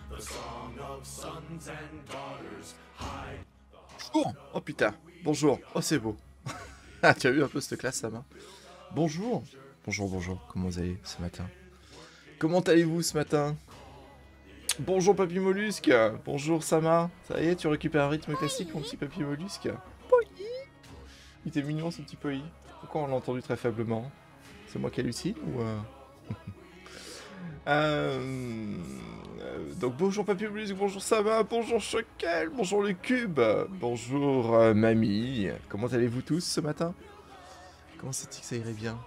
Bonjour. Oh putain, bonjour. Oh c'est beau. Ah, tu as vu un peu cette classe, Sama? Bonjour. Bonjour, bonjour. Comment vous allez ce matin? Comment allez-vous ce matin? Bonjour Papy Mollusque. Bonjour Sama. Ça y est, tu récupères un rythme classique, mon petit Papy Mollusque? Poi. Il était mignon ce petit Poi. Pourquoi on l'a entendu très faiblement? C'est moi qui hallucine ou donc bonjour Papy Mollusque, bonjour Sama, bonjour Choquel, bonjour le cube, bonjour Mamie. Comment allez-vous tous ce matin? Comment c'est-il que ça irait bien?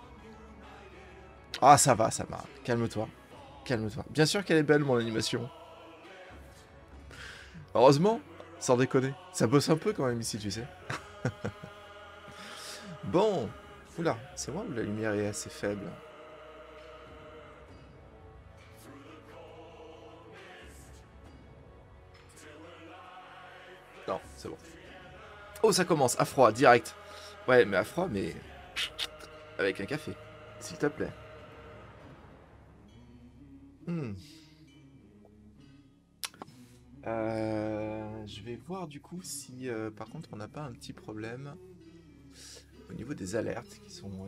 Ah ça va, Sama. Calme-toi. Calme-toi. Bien sûr qu'elle est belle mon animation. Heureusement, sans déconner. Ça bosse un peu quand même ici, tu sais. Bon. Oula, c'est moi ou la lumière est assez faible? Non, c'est bon. Oh, ça commence, à froid, direct. Ouais, mais à froid, mais... avec un café, s'il te plaît. Hmm. Je vais voir du coup si, par contre, on n'a pas un petit problème au niveau des alertes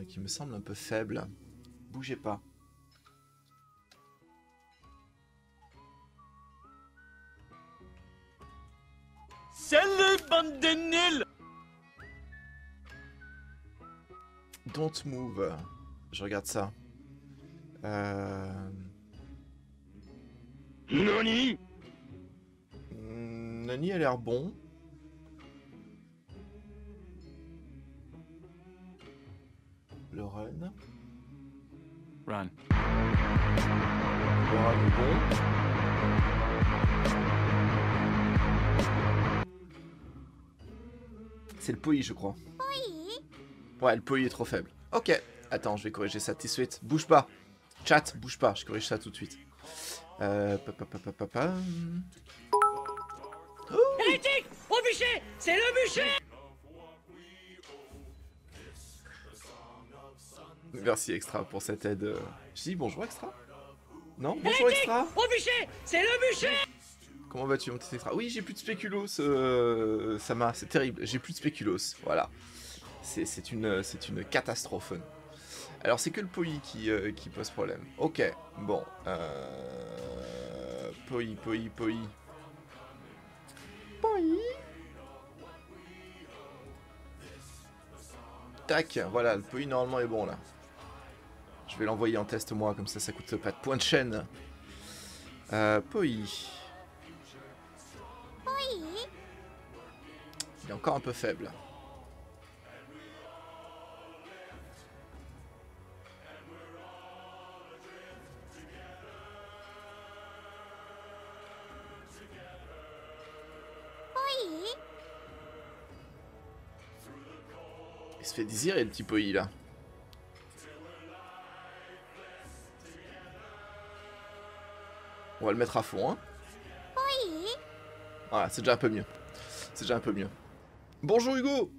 qui me semblent un peu faibles. Bougez pas. Salut, bande de nuls! Don't move. Je regarde ça. Nani? Nani a l'air bon. Le run. Run. Le run est bon. C'est le Poi, je crois. Ouais, le Poi est trop faible. Ok. Attends, je vais corriger ça tout de suite. Bouge pas. Chat, bouge pas. Je corrige ça tout de suite. Pa. Hérétique! Au bûcher! C'est le bûcher! Merci Extra pour cette aide. Je dis bonjour Extra? Non? Bonjour Extra? Au bûcher! C'est le bûcher! Comment vas-tu mon petit Extra? Oui, j'ai plus de spéculoos, Sama, c'est terrible. J'ai plus de spéculoos, voilà. C'est une catastrophe. Alors c'est que le Poi qui pose problème. Ok, bon. Poi. Tac, voilà, le Poi normalement est bon là. Je vais l'envoyer en test moi, comme ça coûte pas de points de chaîne. Poi. Il est encore un peu faible. Il se fait désirer le petit Poi là. On va le mettre à fond, hein. Voilà, c'est déjà un peu mieux. C'est déjà un peu mieux. Bonjour Hugo!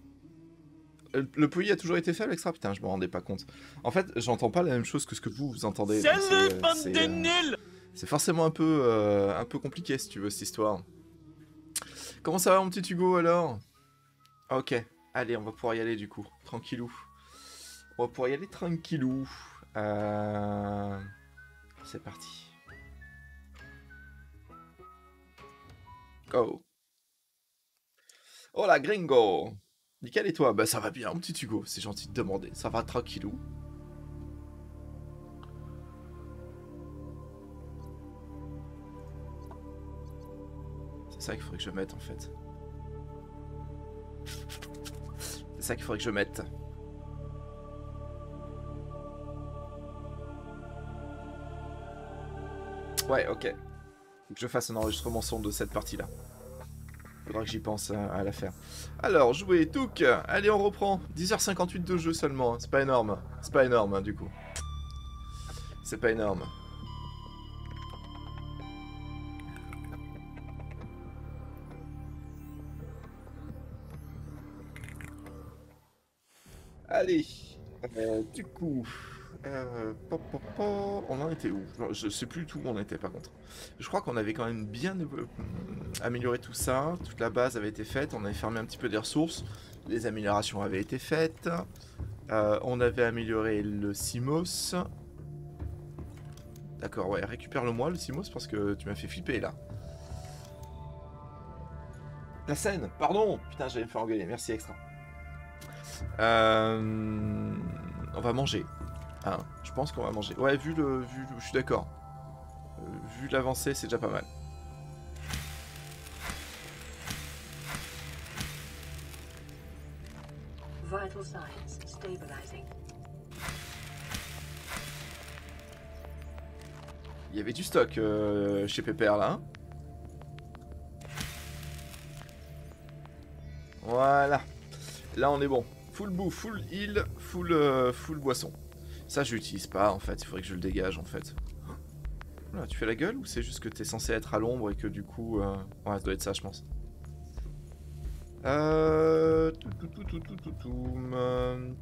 Le Poi a toujours été faible, Extra? Putain, je me rendais pas compte. En fait, j'entends pas la même chose que ce que vous entendez. Salut, bande de nuls! C'est forcément un peu compliqué, si tu veux, cette histoire. Comment ça va, mon petit Hugo, alors? Ok, allez, on va pouvoir y aller, du coup. Tranquillou. On va pouvoir y aller tranquillou. C'est parti. Go. Hola, gringo! Nickel, et toi? Bah, ça va bien, mon petit Hugo. C'est gentil de demander. Ça va tranquillou. C'est ça qu'il faudrait que je mette, en fait. C'est ça qu'il faudrait que je mette. Ouais, ok. Faut que je fasse un enregistrement son de cette partie-là. Faudra que j'y pense à la faire. Alors, jouer, Touk. Allez, on reprend. 10h58 de jeu seulement. C'est pas énorme. C'est pas énorme, hein, du coup. C'est pas énorme. Allez. Du coup... On en était où? Je sais plus tout où on était par contre. Je crois qu'on avait quand même bien amélioré tout ça. Toute la base avait été faite. On avait fermé un petit peu des ressources. Les améliorations avaient été faites. On avait amélioré le Simos. D'accord, ouais, récupère-le-moi le Simos parce que tu m'as fait flipper là. La scène, pardon. Putain, j'allais me faire engueuler. Merci extra. On va manger. Hein, je pense qu'on va manger. Ouais, je suis d'accord. Vu l'avancée, c'est déjà pas mal. Vital signs stabilizing. Il y avait du stock chez Pépère là. Hein, voilà. Là, on est bon. Full bouffe, full heal, full boisson. Ça, je l'utilise pas en fait. Il faudrait que je le dégage en fait. Là, tu fais la gueule ou c'est juste que t'es censé être à l'ombre et que du coup... Ouais, ça doit être ça, je pense.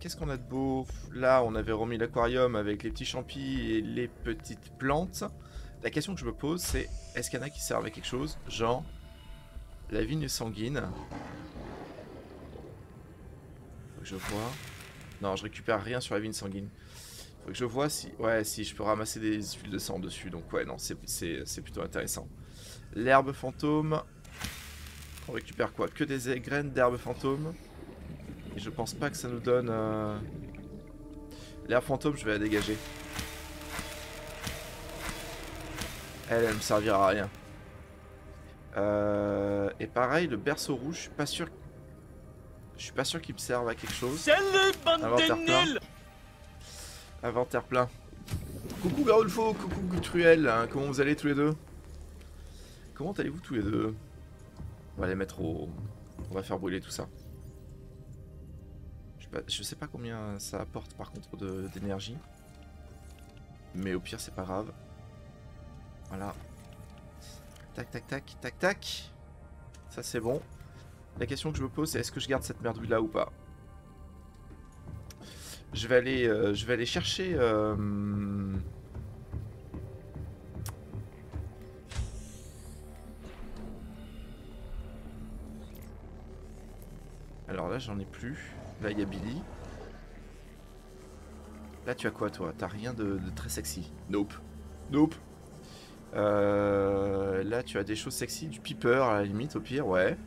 Qu'est-ce qu'on a de beau? Là, on avait remis l'aquarium avec les petits champis et les petites plantes. La question que je me pose, c'est est-ce qu'il y en a qui servent à quelque chose? Genre, la vigne sanguine. Faut que je vois. Non, je récupère rien sur la vigne sanguine. Faut que je vois si... Ouais, si je peux ramasser des huiles de sang dessus. Donc ouais, non, c'est plutôt intéressant. L'herbe fantôme. On récupère quoi? Que des graines d'herbe fantôme. Et je pense pas que ça nous donne... L'herbe fantôme, je vais la dégager. Elle me servira à rien. Et pareil, le berceau rouge, je suis pas sûr... Je suis pas sûr qu'il me serve à quelque chose. Salut, bande Inventaire de plein. nuls! Inventaire plein. Coucou Garulfo, coucou Gutruel, hein, comment vous allez tous les deux? Comment allez-vous tous les deux? On va les mettre au... On va faire brûler tout ça. Je sais pas combien ça apporte par contre d'énergie. Mais au pire c'est pas grave. Voilà. Tac tac tac tac tac. Ça c'est bon. La question que je me pose c'est est-ce que je garde cette merdouille là ou pas? Je vais aller chercher... Alors là j'en ai plus. Là il y a Billy. Là tu as quoi toi? T'as rien de très sexy. Nope. Nope. Là tu as des choses sexy. Du Piper à la limite au pire, ouais.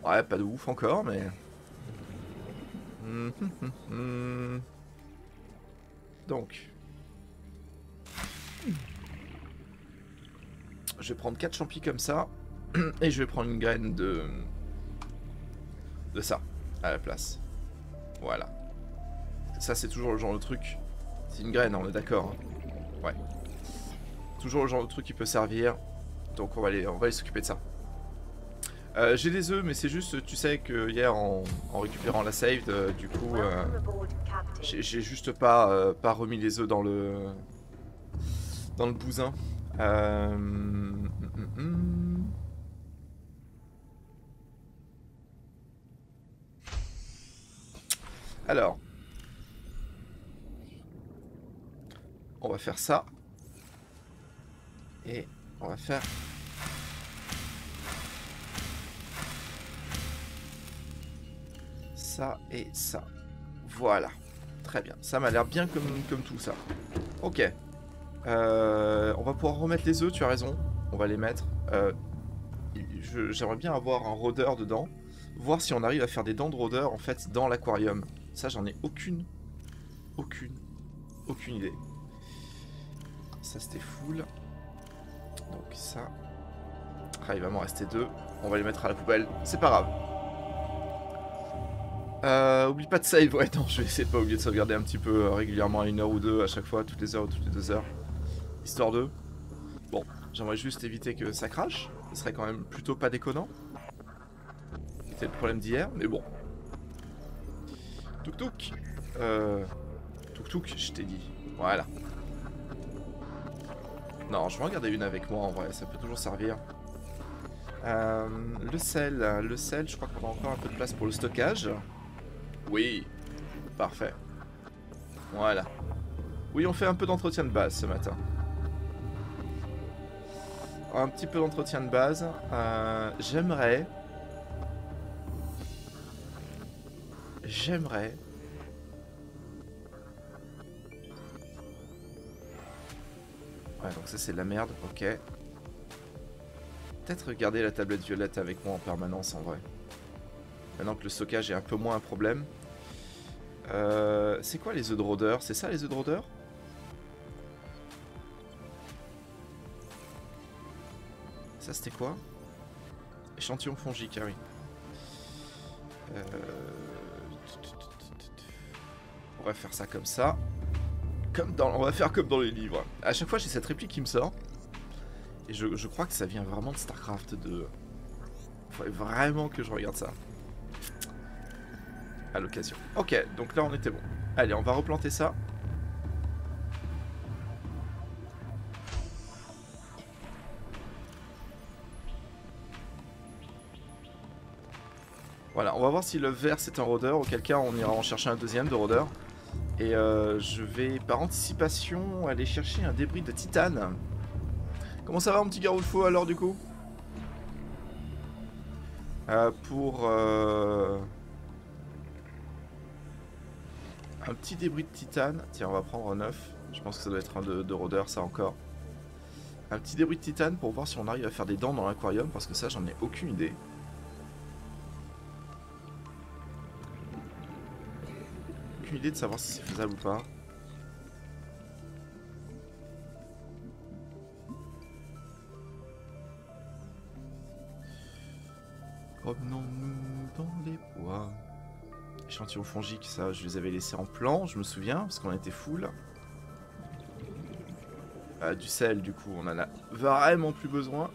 Ouais, pas de ouf encore mais... Donc... Je vais prendre 4 champis comme ça. Et je vais prendre une graine de ça à la place. Voilà. Ça c'est toujours le genre de truc. C'est une graine, on est d'accord. Ouais. Toujours le genre de truc qui peut servir. Donc on va aller s'occuper de ça. J'ai des œufs mais c'est juste, tu sais que hier en récupérant la save, du coup j'ai juste pas remis les œufs dans le bousin. Alors, on va faire ça. Et on va faire... ça et ça. Voilà. Très bien. Ça m'a l'air bien comme tout ça. Ok. On va pouvoir remettre les œufs, tu as raison. On va les mettre. J'aimerais bien avoir un rôdeur dedans. Voir si on arrive à faire des dents de rôdeur en fait dans l'aquarium. Ça j'en ai aucune idée. Ça c'était full. Donc ça. Ah, il va m'en rester 2. On va les mettre à la poubelle. C'est pas grave. Oublie pas de save. Ouais, non, je vais essayer de pas oublier de sauvegarder un petit peu régulièrement à 1 heure ou 2 à chaque fois, toutes les heures ou toutes les 2 heures. Histoire de... Bon, j'aimerais juste éviter que ça crache. Ce serait quand même plutôt pas déconnant. C'était le problème d'hier, mais bon. Touk touk. Touk touk, je t'ai dit. Voilà. Non, je vais en garder une avec moi en vrai, ça peut toujours servir. Le sel, je crois qu'on a encore un peu de place pour le stockage. Oui, parfait. Voilà. Oui, on fait un peu d'entretien de base ce matin. Un petit peu d'entretien de base. J'aimerais... Ouais, donc ça c'est de la merde, ok. Peut-être garder la tablette violette avec moi en permanence en vrai. Maintenant que le stockage est un peu moins un problème. C'est quoi les œufs de rôdeur? C'est ça les œufs de rôdeur? Ça c'était quoi? Échantillon fongique, ah oui. On va faire ça comme ça. On va faire comme dans les livres. À chaque fois j'ai cette réplique qui me sort. Et je crois que ça vient vraiment de StarCraft 2. Il faudrait vraiment que je regarde ça. À l'occasion. Ok, donc là on était bon. Allez, on va replanter ça. Voilà, on va voir si le vert c'est un rôdeur, auquel cas on ira en chercher un deuxième de rôdeur. Et je vais par anticipation aller chercher un débris de titane. Comment ça va mon petit garou de feu alors du coup? Pour un petit débris de titane. Tiens, on va prendre un 9. Je pense que ça doit être un de rôdeur ça encore. Un petit débris de titane pour voir si on arrive à faire des dents dans l'aquarium, parce que ça j'en ai aucune idée. Aucune idée de savoir si c'est faisable ou pas. Promenons-nous dans les bois. Échantillon fongique, ça je les avais laissés en plan, je me souviens, parce qu'on était full. Du sel, du coup, on en a vraiment plus besoin.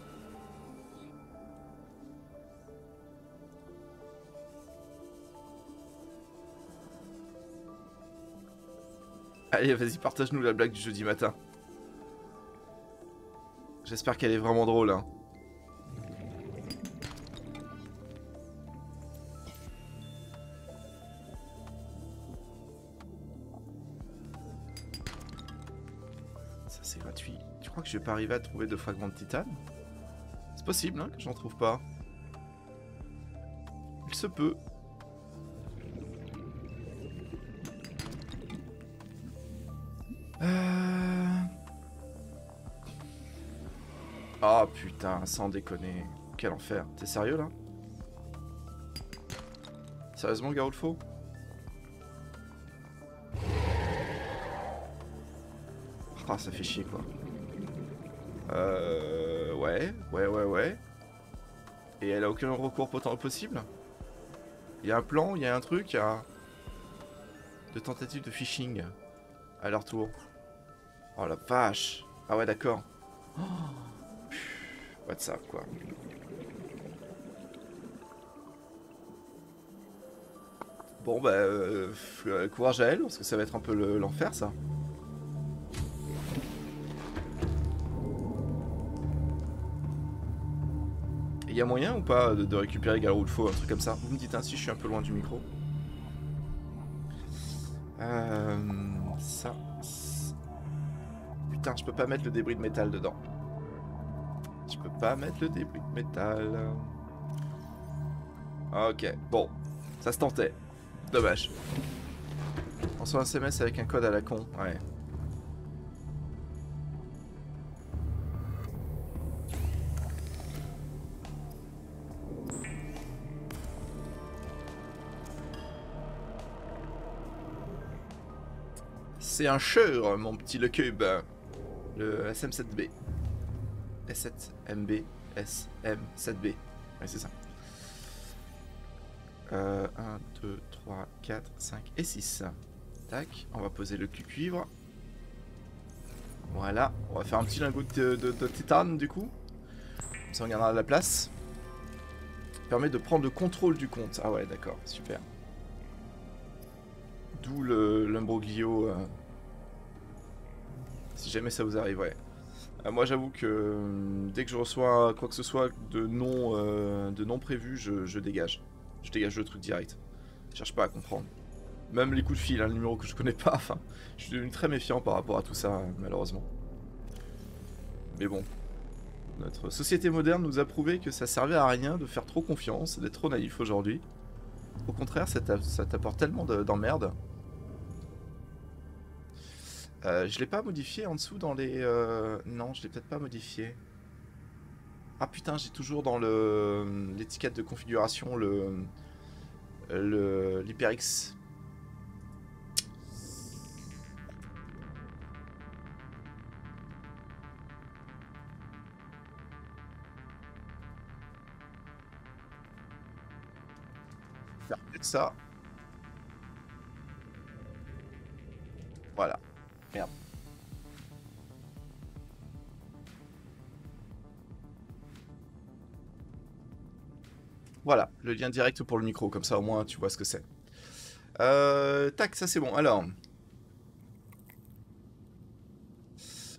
Allez, vas-y, partage-nous la blague du jeudi matin. J'espère qu'elle est vraiment drôle, hein. Ça, c'est gratuit. Tu crois que je vais pas arriver à trouver de fragments de titane? C'est possible, hein, que j'en trouve pas. Il se peut. Oh putain, sans déconner. Quel enfer. T'es sérieux là? Sérieusement, Garou de Faux? Ah, ça fait chier quoi. Ouais. Et elle a aucun recours possible? Il y a un plan, il y a un truc, il y a... de tentative de phishing à leur tour. Oh la vache. Ah ouais, d'accord. Oh. WhatsApp quoi. Bon bah courage à elle parce que ça va être un peu l'enfer ça. Il y a moyen ou pas de récupérer Garou de Faux, un truc comme ça? Vous me dites ainsi, je suis un peu loin du micro. Ça. Putain, je peux pas mettre le débris de métal dedans. Je peux pas mettre le débris de métal. Ok, bon. Ça se tentait. Dommage. On reçoit un SMS avec un code à la con. Ouais. C'est un Shure, mon petit le cube. Le SM7B. S7MB. SM7B. Ouais, c'est ça. 1, 2, 3, 4, 5 et 6. Tac, on va poser le cuivre. Voilà, on va faire un petit lingot de titane du coup. Comme ça on gardera la place. Permet de prendre le contrôle du compte. Ah ouais, d'accord, super. D'où l'imbroglio. Si jamais ça vous arrive, ouais. Moi j'avoue que dès que je reçois quoi que ce soit de non prévu, je dégage. Je dégage le truc direct. Je cherche pas à comprendre. Même les coups de fil, hein, le numéro que je connais pas, enfin, je suis devenu très méfiant par rapport à tout ça, malheureusement. Mais bon, notre société moderne nous a prouvé que ça servait à rien de faire trop confiance, d'être trop naïf aujourd'hui. Au contraire, ça t'apporte tellement d'emmerdes. Je l'ai pas modifié en dessous dans les... Non, je l'ai peut-être pas modifié. Ah putain, j'ai toujours dans l'étiquette de configuration l'HyperX. Faire peut-être ça. Voilà. Merde. Voilà, le lien direct pour le micro, comme ça au moins tu vois ce que c'est. Tac, ça c'est bon. Alors,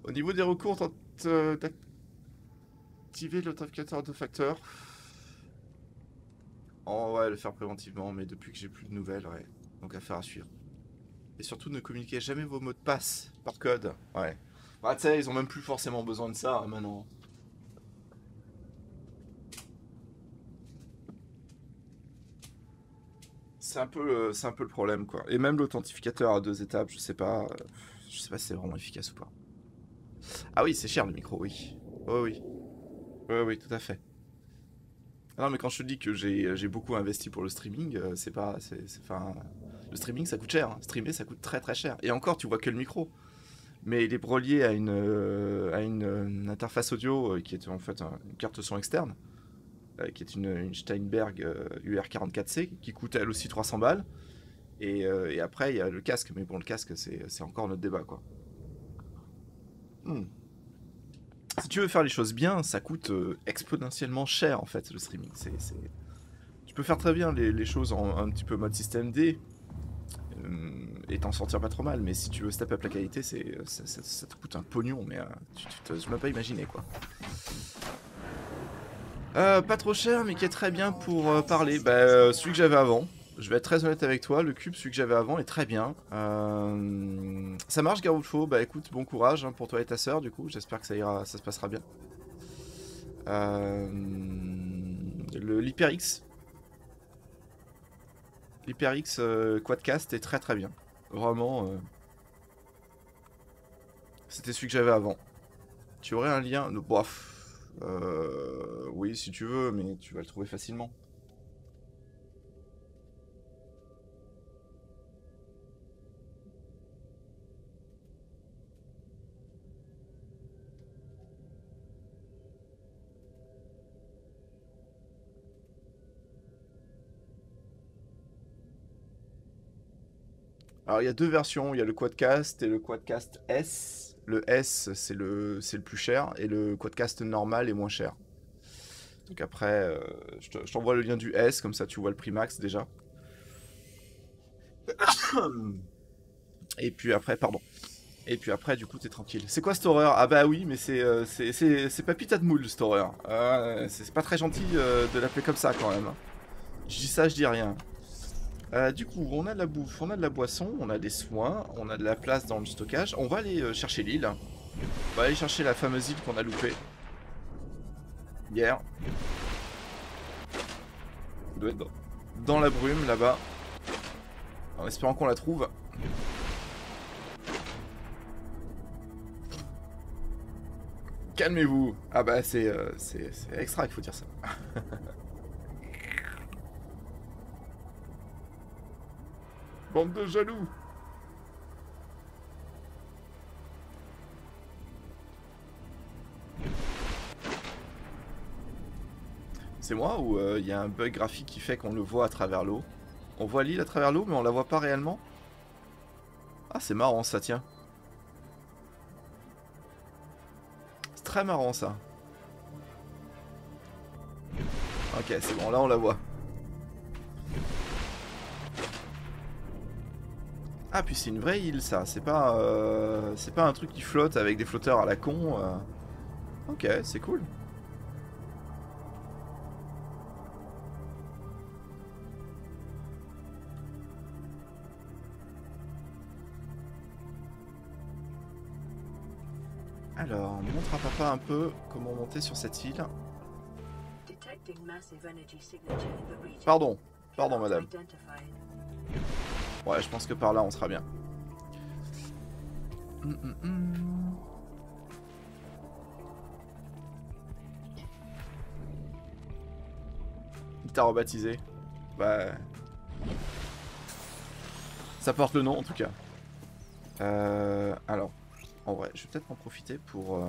au niveau des recours, tente d'activer l'authentificateur de facteur. Oh ouais, le faire préventivement, mais depuis que j'ai plus de nouvelles, ouais. Donc affaire à suivre. Et surtout ne communiquez jamais vos mots de passe par code. Ouais. Bah tu sais, ils ont même plus forcément besoin de ça hein, maintenant. C'est un peu le problème quoi. Et même l'authentificateur à 2 étapes, je sais pas si c'est vraiment efficace ou pas. Ah oui, c'est cher le micro, oui. Oh oui. Oui, oui, tout à fait. Ah non, mais quand je te dis que j'ai beaucoup investi pour le streaming, c'est pas... enfin, le streaming, ça coûte cher. Hein. Streamer, ça coûte très très cher. Et encore, tu vois que le micro. Mais il est relié à une interface audio qui est en fait une carte son externe, qui est une Steinberg UR44C, qui coûte elle aussi 300 balles. Et après, il y a le casque. Mais bon, le casque, c'est encore notre débat, quoi. Si tu veux faire les choses bien, ça coûte exponentiellement cher en fait le streaming. Tu peux faire très bien les choses en un petit peu mode système D et t'en sortir pas trop mal, mais si tu veux step up la qualité, ça te coûte un pognon, mais tu t'oses même pas imaginer quoi. Pas trop cher, mais qui est très bien pour parler. Bah, celui que j'avais avant. Je vais être très honnête avec toi, le cube, celui que j'avais avant, est très bien. Ça marche, Garofo. Bah écoute, bon courage hein, pour toi et ta soeur, du coup. J'espère que ça se passera bien. L'HyperX. L'HyperX Quadcast est très très bien. Vraiment. C'était celui que j'avais avant. Tu aurais un lien. Bof. Oui, si tu veux, mais tu vas le trouver facilement. Alors il y a deux versions, il y a le Quadcast et le Quadcast S. Le S c'est le plus cher et le Quadcast normal est moins cher. Donc après, je t'envoie le lien du S, comme ça tu vois le prix max déjà. Et puis après, pardon. Et puis après, du coup, t'es tranquille. C'est quoi cette horreur? Ah bah oui, mais c'est pas pita de moule cette horreur. C'est pas très gentil de l'appeler comme ça quand même. Je dis ça, je dis rien. Du coup, on a de la bouffe, on a de la boisson, on a des soins, on a de la place dans le stockage. On va aller chercher l'île. On va aller chercher la fameuse île qu'on a loupée hier. Ça doit être dans la brume là-bas. En espérant qu'on la trouve. Calmez-vous. Ah bah c'est extra qu'il faut dire ça. Bande de jaloux. C'est moi ou il y a un bug graphique qui fait qu'on le voit à travers l'eau? On voit l'île à travers l'eau mais on la voit pas réellement? Ah c'est marrant ça, tiens. C'est très marrant ça. Ok, c'est bon, là on la voit. Ah puis c'est une vraie île ça, c'est pas un truc qui flotte avec des flotteurs à la con. Ok, c'est cool. Alors, on montre à papa un peu comment monter sur cette île. Detecting massive energy signature in the region. Pardon, pardon madame. Identified. Ouais, je pense que par là on sera bien. Il t'a rebaptisé. Bah... Ça porte le nom en tout cas. Alors, en vrai, je vais peut-être en profiter pour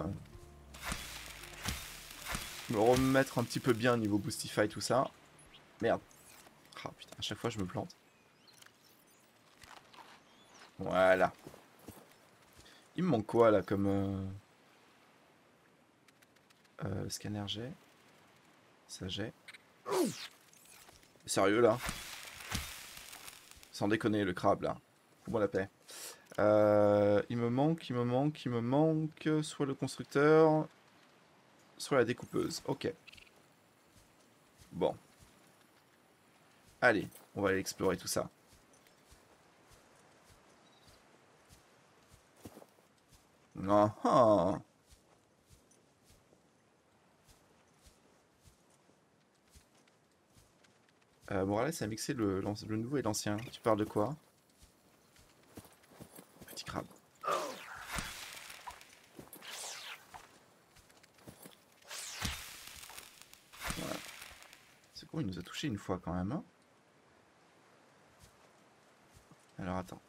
me remettre un petit peu bien niveau Boostify, tout ça. Merde. Ah putain, à chaque fois je me plante. Voilà. Il me manque quoi là comme... scanner G. Ça j'ai. Sérieux là? Sans déconner le crabe là. Fous-moi la paix. Il me manque soit le constructeur, soit la découpeuse. Ok. Bon. Allez, on va aller explorer tout ça. Ah ah. Morales a mixé le nouveau et l'ancien. Tu parles de quoi? Petit crabe. Voilà. C'est con, il nous a touché une fois quand même. Hein. Alors attends.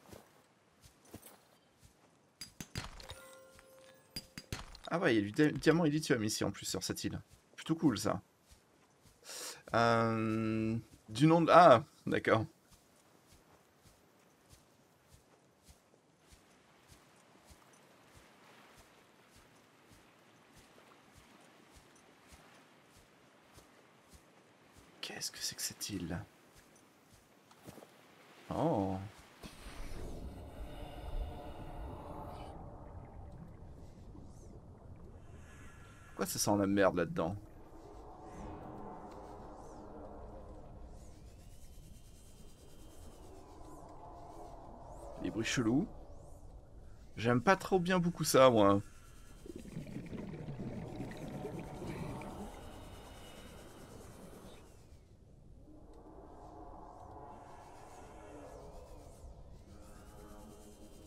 Ah ouais, il y a du diamant et lithium ici en plus sur cette île. Plutôt cool ça. Du nom de... Ah, d'accord. Qu'est-ce que c'est que cette île? Oh. Pourquoi ça sent la merde là-dedans? Les bruits chelous. J'aime pas trop bien beaucoup ça, moi.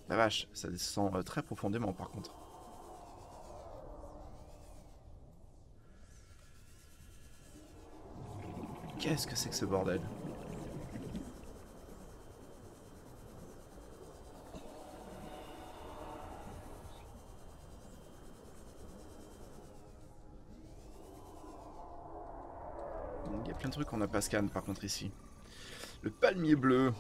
La vache, ça descend très profondément par contre. Qu'est-ce que c'est que ce bordel? Il y a plein de trucs qu'on n'a pas scan par contre ici. Le palmier bleu.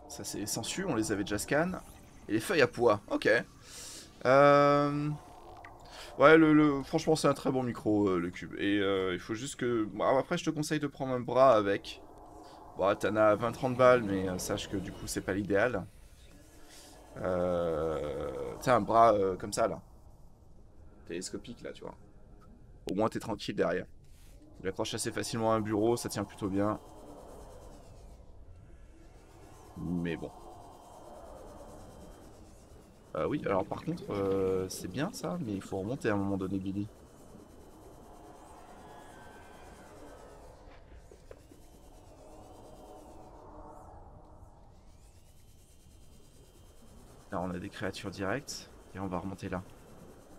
Ça c'est les sangsues, on les avait déjà scan. Et les feuilles à pois, ok. Ouais, franchement c'est un très bon micro le cube. Et il faut juste que... Bon, après je te conseille de prendre un bras avec. Bon, t'en as 20-30 balles, mais sache que du coup c'est pas l'idéal. Tu sais, un bras comme ça là. Télescopique là, tu vois. Au moins t'es tranquille derrière. Il accroche assez facilement à un bureau, ça tient plutôt bien. Mais bon. Oui, alors par contre, c'est bien ça, mais il faut remonter à un moment donné, Billy. Là, on a des créatures directes, et on va remonter là.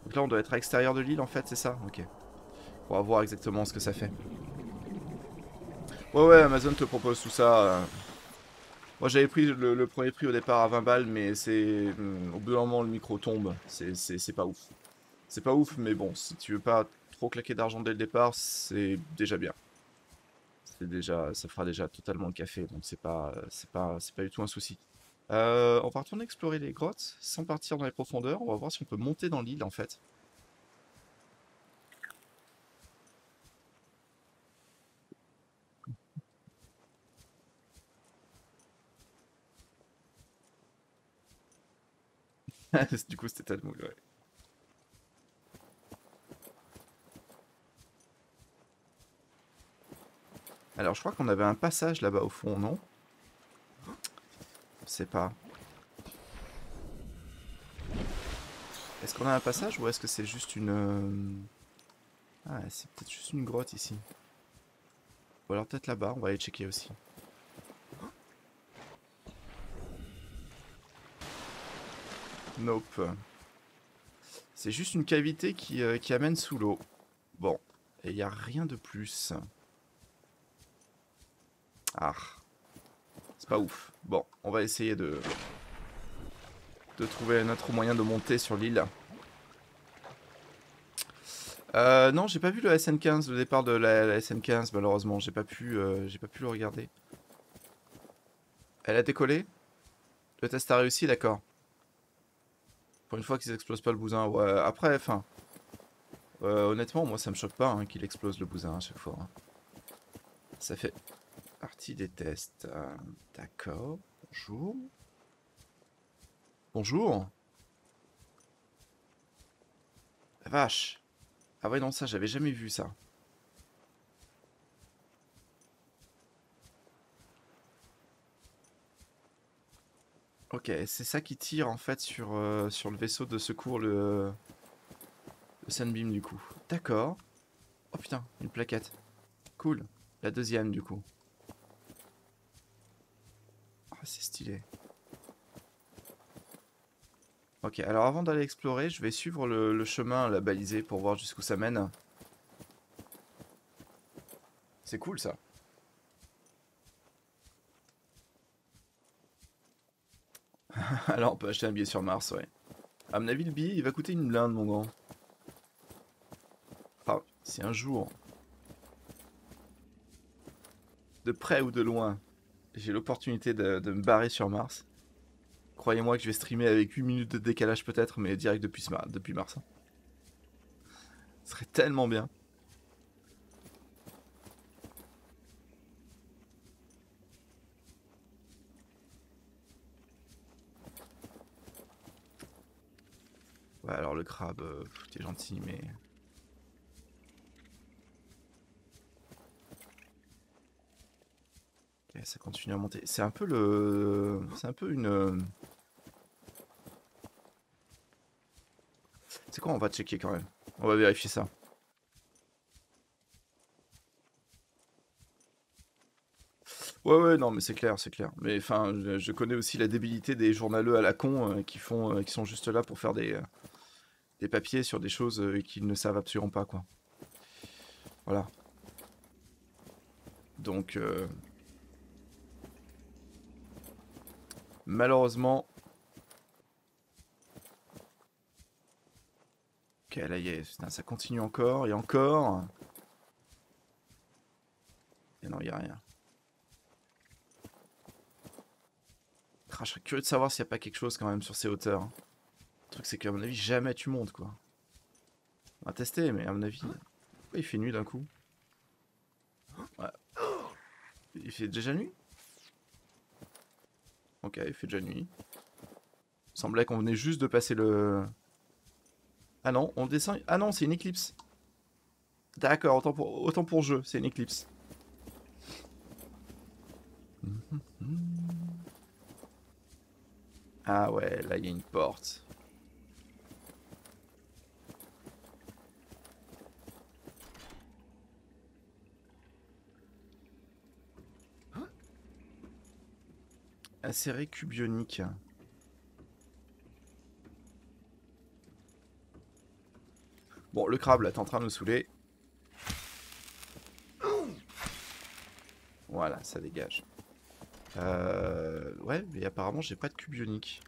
Donc là, on doit être à l'extérieur de l'île, en fait, c'est ça? Ok. On va voir exactement ce que ça fait. Ouais, Amazon te propose tout ça. Moi, j'avais pris le premier prix au départ à 20 balles, mais c'est... au bout d'un moment, le micro tombe. C'est pas ouf. C'est pas ouf, mais bon, si tu veux pas trop claquer d'argent dès le départ, c'est déjà bien. C'est déjà, ça fera déjà totalement le café, donc c'est pas du tout un souci. On va retourner explorer les grottes sans partir dans les profondeurs. On va voir si on peut monter dans l'île en fait. Du coup, c'était tellement... Ouais. Alors, je crois qu'on avait un passage là-bas au fond, non? Je sais pas. Est-ce qu'on a un passage ou est-ce que c'est juste une... Ah, c'est peut-être juste une grotte ici. Ou alors peut-être là-bas, on va aller checker aussi. Nope. C'est juste une cavité qui amène sous l'eau. Bon, et il n'y a rien de plus. Ah, c'est pas ouf. Bon, on va essayer de trouver un autre moyen de monter sur l'île. Non, j'ai pas vu le SN15, le départ de la SN15 malheureusement, j'ai pas pu le regarder. Elle a décollé? Le test a réussi, d'accord. Pour une fois qu'ils explosent pas le bousin, ouais, après, enfin... honnêtement, moi ça me choque pas hein, qu'il explose le bousin à chaque fois. Hein. Ça fait partie des tests. D'accord, bonjour. Bonjour. La vache. Ah ouais, non, ça, j'avais jamais vu ça. Ok, c'est ça qui tire en fait sur le vaisseau de secours, le Sunbeam du coup. D'accord. Oh putain, une plaquette. Cool. La deuxième du coup. Ah, c'est stylé. Ok, alors avant d'aller explorer, je vais suivre le chemin là, balisé pour voir jusqu'où ça mène. C'est cool ça. Alors on peut acheter un billet sur Mars, ouais. À mon avis, le billet il va coûter une blinde, mon grand. Enfin, si un jour, de près ou de loin, j'ai l'opportunité de me barrer sur Mars, croyez-moi que je vais streamer avec 8 minutes de décalage peut-être, mais direct depuis Mars. Ce serait tellement bien. Ouais, alors le crabe, t'es gentil, mais... Ok, ça continue à monter. C'est un peu le... C'est un peu une... C'est quoi, on va checker quand même. On va vérifier ça. Ouais, ouais, non, mais c'est clair, c'est clair. Mais enfin, je connais aussi la débilité des journaleux à la con qui sont juste là pour faire des papiers sur des choses qu'ils ne savent absolument pas, quoi. Voilà. Donc, malheureusement... Ok, là, putain, ça continue encore, et encore... Et non, il n'y a rien. Ah, je serais curieux de savoir s'il n'y a pas quelque chose quand même sur ces hauteurs. Hein. Le truc, c'est qu'à mon avis, jamais tu montes, quoi. On va tester, mais à mon avis... Pourquoi il fait nuit d'un coup? Ouais. Il fait déjà nuit? Ok, il fait déjà nuit. Il semblait qu'on venait juste de passer le... Ah non, on descend... Ah non, c'est une éclipse. D'accord, autant pour jeu, c'est une éclipse. Ah ouais, là il y a une porte. Acéré cubionique. Bon, le crabe là, t'es en train de me saouler. Voilà, ça dégage. Ouais, mais apparemment j'ai pas de cubionique.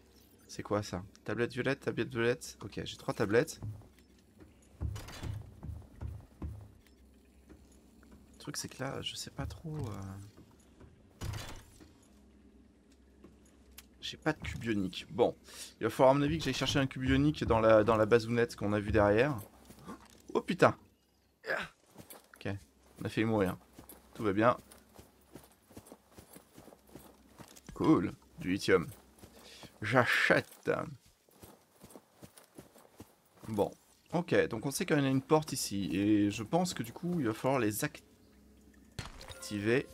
C'est quoi ça? Tablette violette, tablette violette. Ok, j'ai 3 tablettes. Le truc c'est que là, je sais pas trop... J'ai pas de cubionique. Bon, il va falloir à mon avis que j'aille chercher un cubionique dans la bazounette qu'on a vu derrière. Oh putain! Ok, on a failli mourir. Tout va bien. Cool, du lithium. J'achète. Bon, ok, donc on sait qu'il y en a une porte ici. Et je pense que du coup, il va falloir les activer.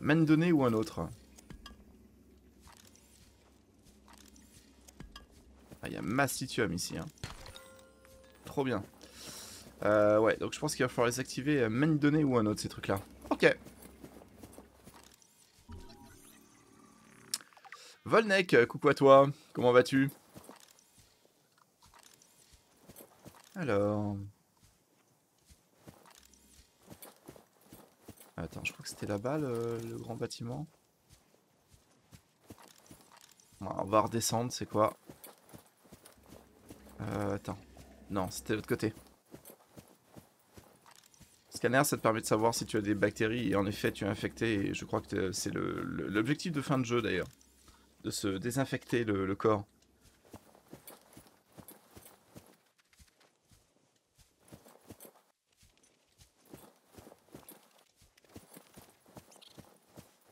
Main donnée ou un autre? Ah, il y a Mastituum ici. Hein. Trop bien. Ouais, donc je pense qu'il va falloir les activer main donnée ou un autre, ces trucs-là. Ok. Volnek, coucou à toi. Comment vas-tu? Alors... Attends, je crois que c'était là-bas, le grand bâtiment. Bon, on va redescendre, c'est quoi? Attends. Non, c'était de l'autre côté. Scanner, ça te permet de savoir si tu as des bactéries, et en effet, tu es infecté, et je crois que c'est l'objectif de fin de jeu, d'ailleurs. De se désinfecter le corps.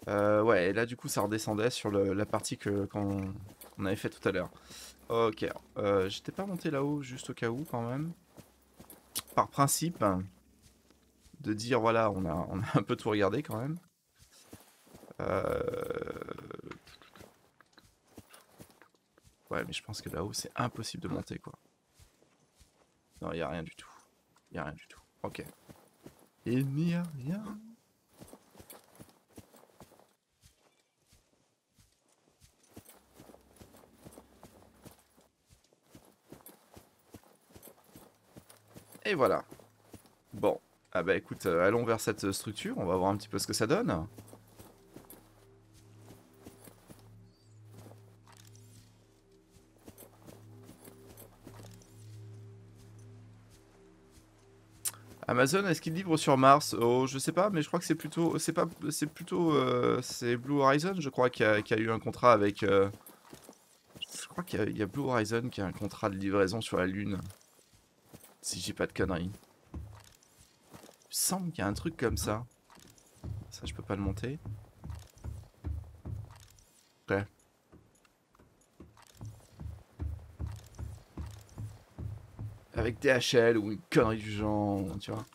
Ouais, et là du coup ça redescendait sur la partie qu'on avait fait tout à l'heure. Ok, j'étais pas monté là-haut juste au cas où quand même. Par principe, de dire voilà, on a un peu tout regardé quand même. Ouais, mais je pense que là-haut c'est impossible de monter quoi. Non, il n'y a rien du tout. Il n'y a rien du tout. Ok. Il n'y a rien. Et voilà. Bon. Ah bah écoute, allons vers cette structure, on va voir un petit peu ce que ça donne. Amazon, est-ce qu'il livre sur Mars? Oh, je sais pas, mais je crois que c'est plutôt, c'est Blue Horizon, je crois, qui a eu un contrat avec. Je crois qu'il y a Blue Horizon qui a un contrat de livraison sur la Lune, si j'ai pas de conneries. Il me semble qu'il y a un truc comme ça. Ça, je peux pas le monter. Ouais. Avec DHL ou une connerie du genre, tu vois.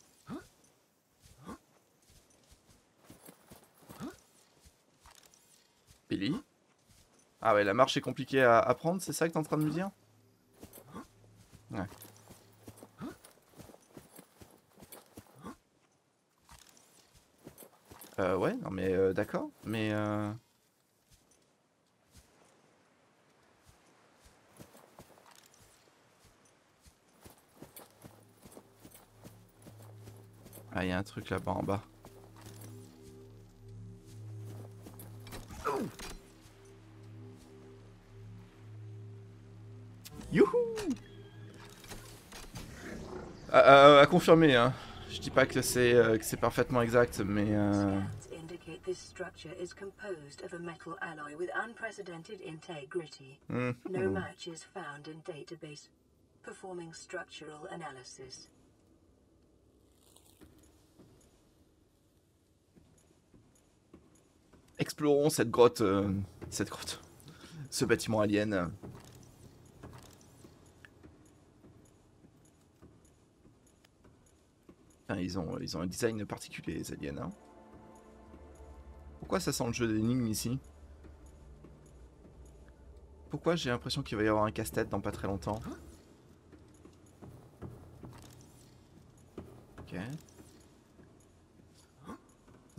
Billy? Ah ouais, la marche est compliquée à prendre, c'est ça que t'es en train de me dire? Ouais. Ouais, non mais d'accord, mais ah, il y a un truc là-bas en bas. Youhou! À confirmer, hein. Je dis pas que c'est parfaitement exact, mais Scans indicate this structure is composed of a metal alloy with unprecedented integrity. No match is found in database. Performing structural analysis. explorons cette grotte, ce bâtiment alien. Enfin, ils ont un design particulier, les aliens. Hein. Pourquoi ça sent le jeu d'énigmes ici? Pourquoi j'ai l'impression qu'il va y avoir un casse-tête dans pas très longtemps? Ok.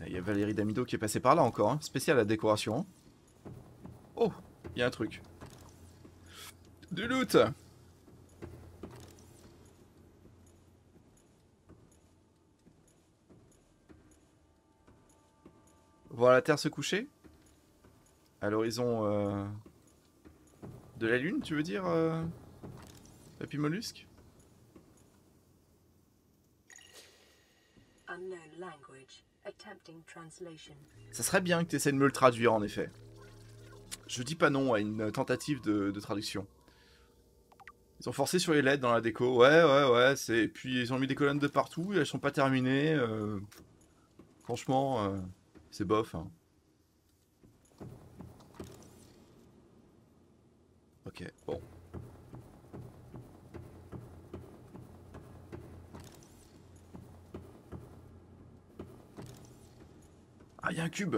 Il y a Valérie Damido qui est passée par là encore, hein. Spécial la décoration. Oh, il y a un truc. Du loot! Voir la Terre se coucher? À l'horizon de la Lune, tu veux dire, Papy Mollusque? Unknown language. Attempting translation. Ça serait bien que tu essaies de me le traduire, en effet. Je dis pas non à une tentative de traduction. Ils ont forcé sur les lettres dans la déco. Ouais. Et puis ils ont mis des colonnes de partout et elles sont pas terminées. Franchement, c'est bof. Hein. Ok, bon. Ah, il y a un cube.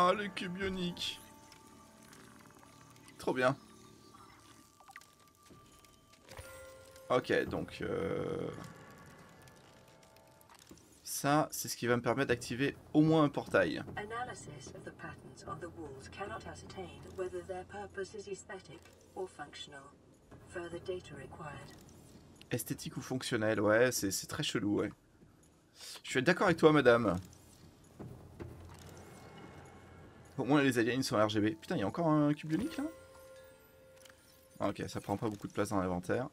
Ah, le cube bionique. Trop bien. Ok, donc... ça, c'est ce qui va me permettre d'activer au moins un portail. Analysis of the patterns on the walls cannot ascertain whether their purpose is aesthetic or functional. Further data required. Esthétique ou fonctionnel, ouais, c'est très chelou, ouais. Je suis d'accord avec toi, madame. Au moins, les aliens sont RGB. Putain, il y a encore un cube bionique, là? Ah, ok, ça prend pas beaucoup de place dans l'inventaire.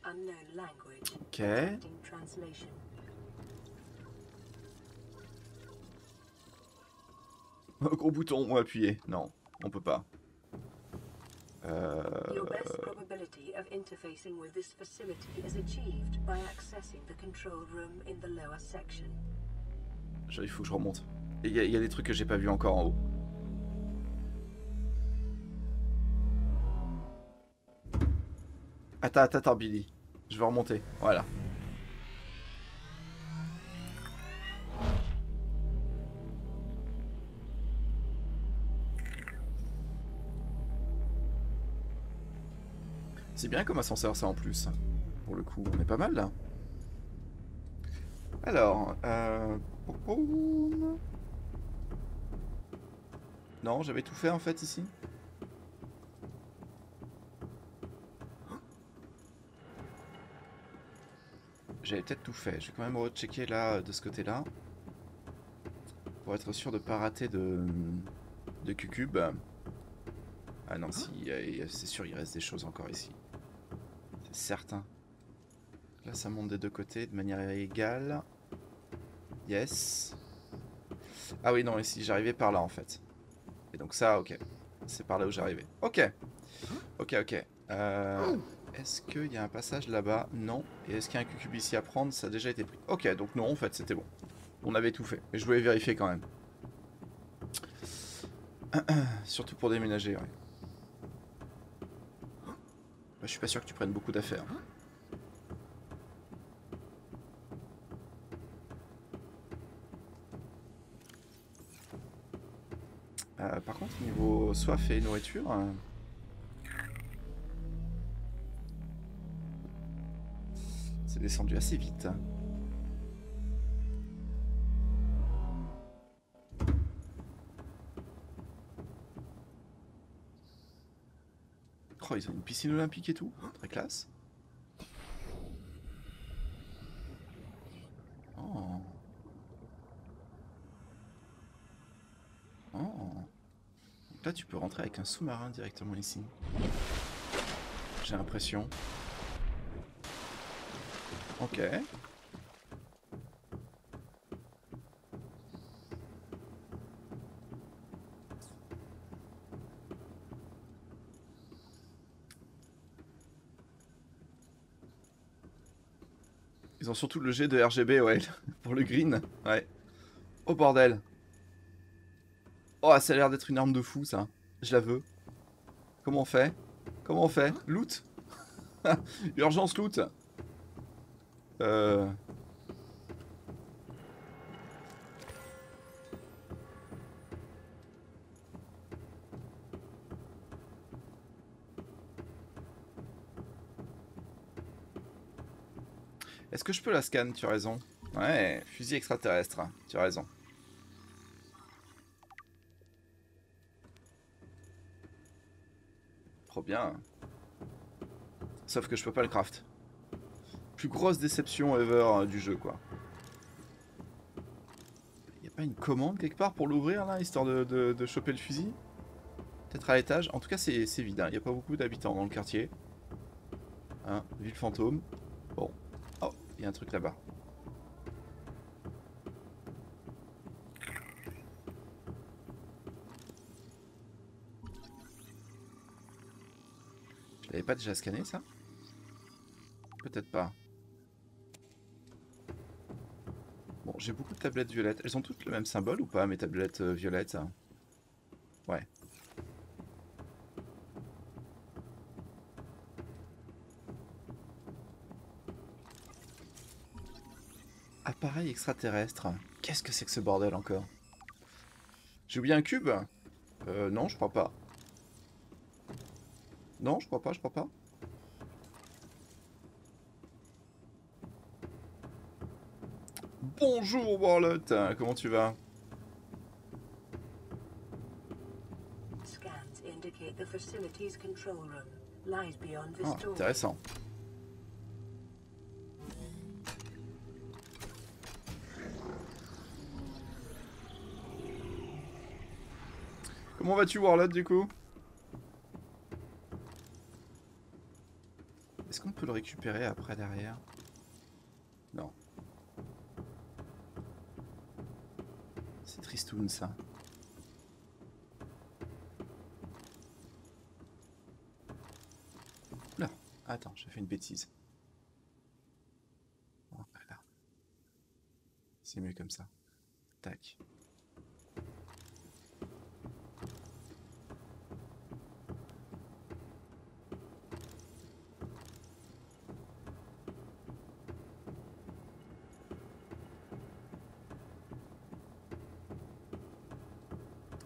Unknown language. Ok. Detecting translation. Gros bouton, on va appuyer. Non, on peut pas. Your best probability of interfacing with this facility is achieved by accessing the control room in the lower section. Il faut que je remonte. Il y a des trucs que j'ai pas vu encore en haut. Attends, Billy. Je vais remonter. Voilà. C'est bien comme ascenseur, ça en plus. Pour le coup, on est pas mal là. Alors, non, j'avais tout fait en fait ici. J'avais peut-être tout fait. Je vais quand même rechecker là, de ce côté-là. Pour être sûr de pas rater de Q-Cube. Ah non, si, c'est sûr, il reste des choses encore ici. C'est certain. Là, ça monte des deux côtés de manière égale. Yes. Ah oui, non, ici, j'arrivais par là en fait. Et donc ça, ok. C'est par là où j'arrivais. Ok. Ok. Est-ce qu'il y a un passage là-bas? Non. Et est-ce qu'il y a un Q-Cube ici à prendre? Ça a déjà été pris. Ok, donc non, en fait, c'était bon. On avait tout fait. Mais je voulais vérifier quand même. Surtout pour déménager, ouais. Je suis pas sûr que tu prennes beaucoup d'affaires. Par contre, niveau soif et nourriture... c'est descendu assez vite. Oh, ils ont une piscine olympique et tout. Très classe. Oh. Oh. Donc là, tu peux rentrer avec un sous-marin directement ici. J'ai l'impression. Ok. Ils ont surtout le jet de RGB, ouais, pour le green. Ouais. Oh bordel. Oh, ça a l'air d'être une arme de fou, ça. Je la veux. Comment on fait? Comment on fait? Loot. Urgence loot. Est-ce que je peux la scan? Tu as raison. Ouais, fusil extraterrestre. Tu as raison. Trop bien. Sauf que je peux pas le craft. Plus grosse déception ever du jeu, quoi. Y a pas une commande quelque part pour l'ouvrir là, histoire de choper le fusil? Peut-être à l'étage. En tout cas, c'est vide. Hein. Y a pas beaucoup d'habitants dans le quartier. Hein, ville fantôme. Bon. Oh, il y a un truc là-bas. Je l'avais pas déjà scanné, ça? Peut-être pas. Bon, j'ai beaucoup de tablettes violettes. Elles ont toutes le même symbole ou pas, mes tablettes violettes? Ouais. Appareil extraterrestre. Qu'est-ce que c'est que ce bordel encore? J'ai oublié un cube? Non, je crois pas. Non, je crois pas, je crois pas. Bonjour Warlot, comment tu vas? Scans indicate the facility's control room lies beyond this Ah, door. intéressant. Comment vas-tu Warlot du coup? Est-ce qu'on peut le récupérer après derrière? Non. C'est tristoun ça. Là, attends, j'ai fait une bêtise. Voilà. C'est mieux comme ça. Tac.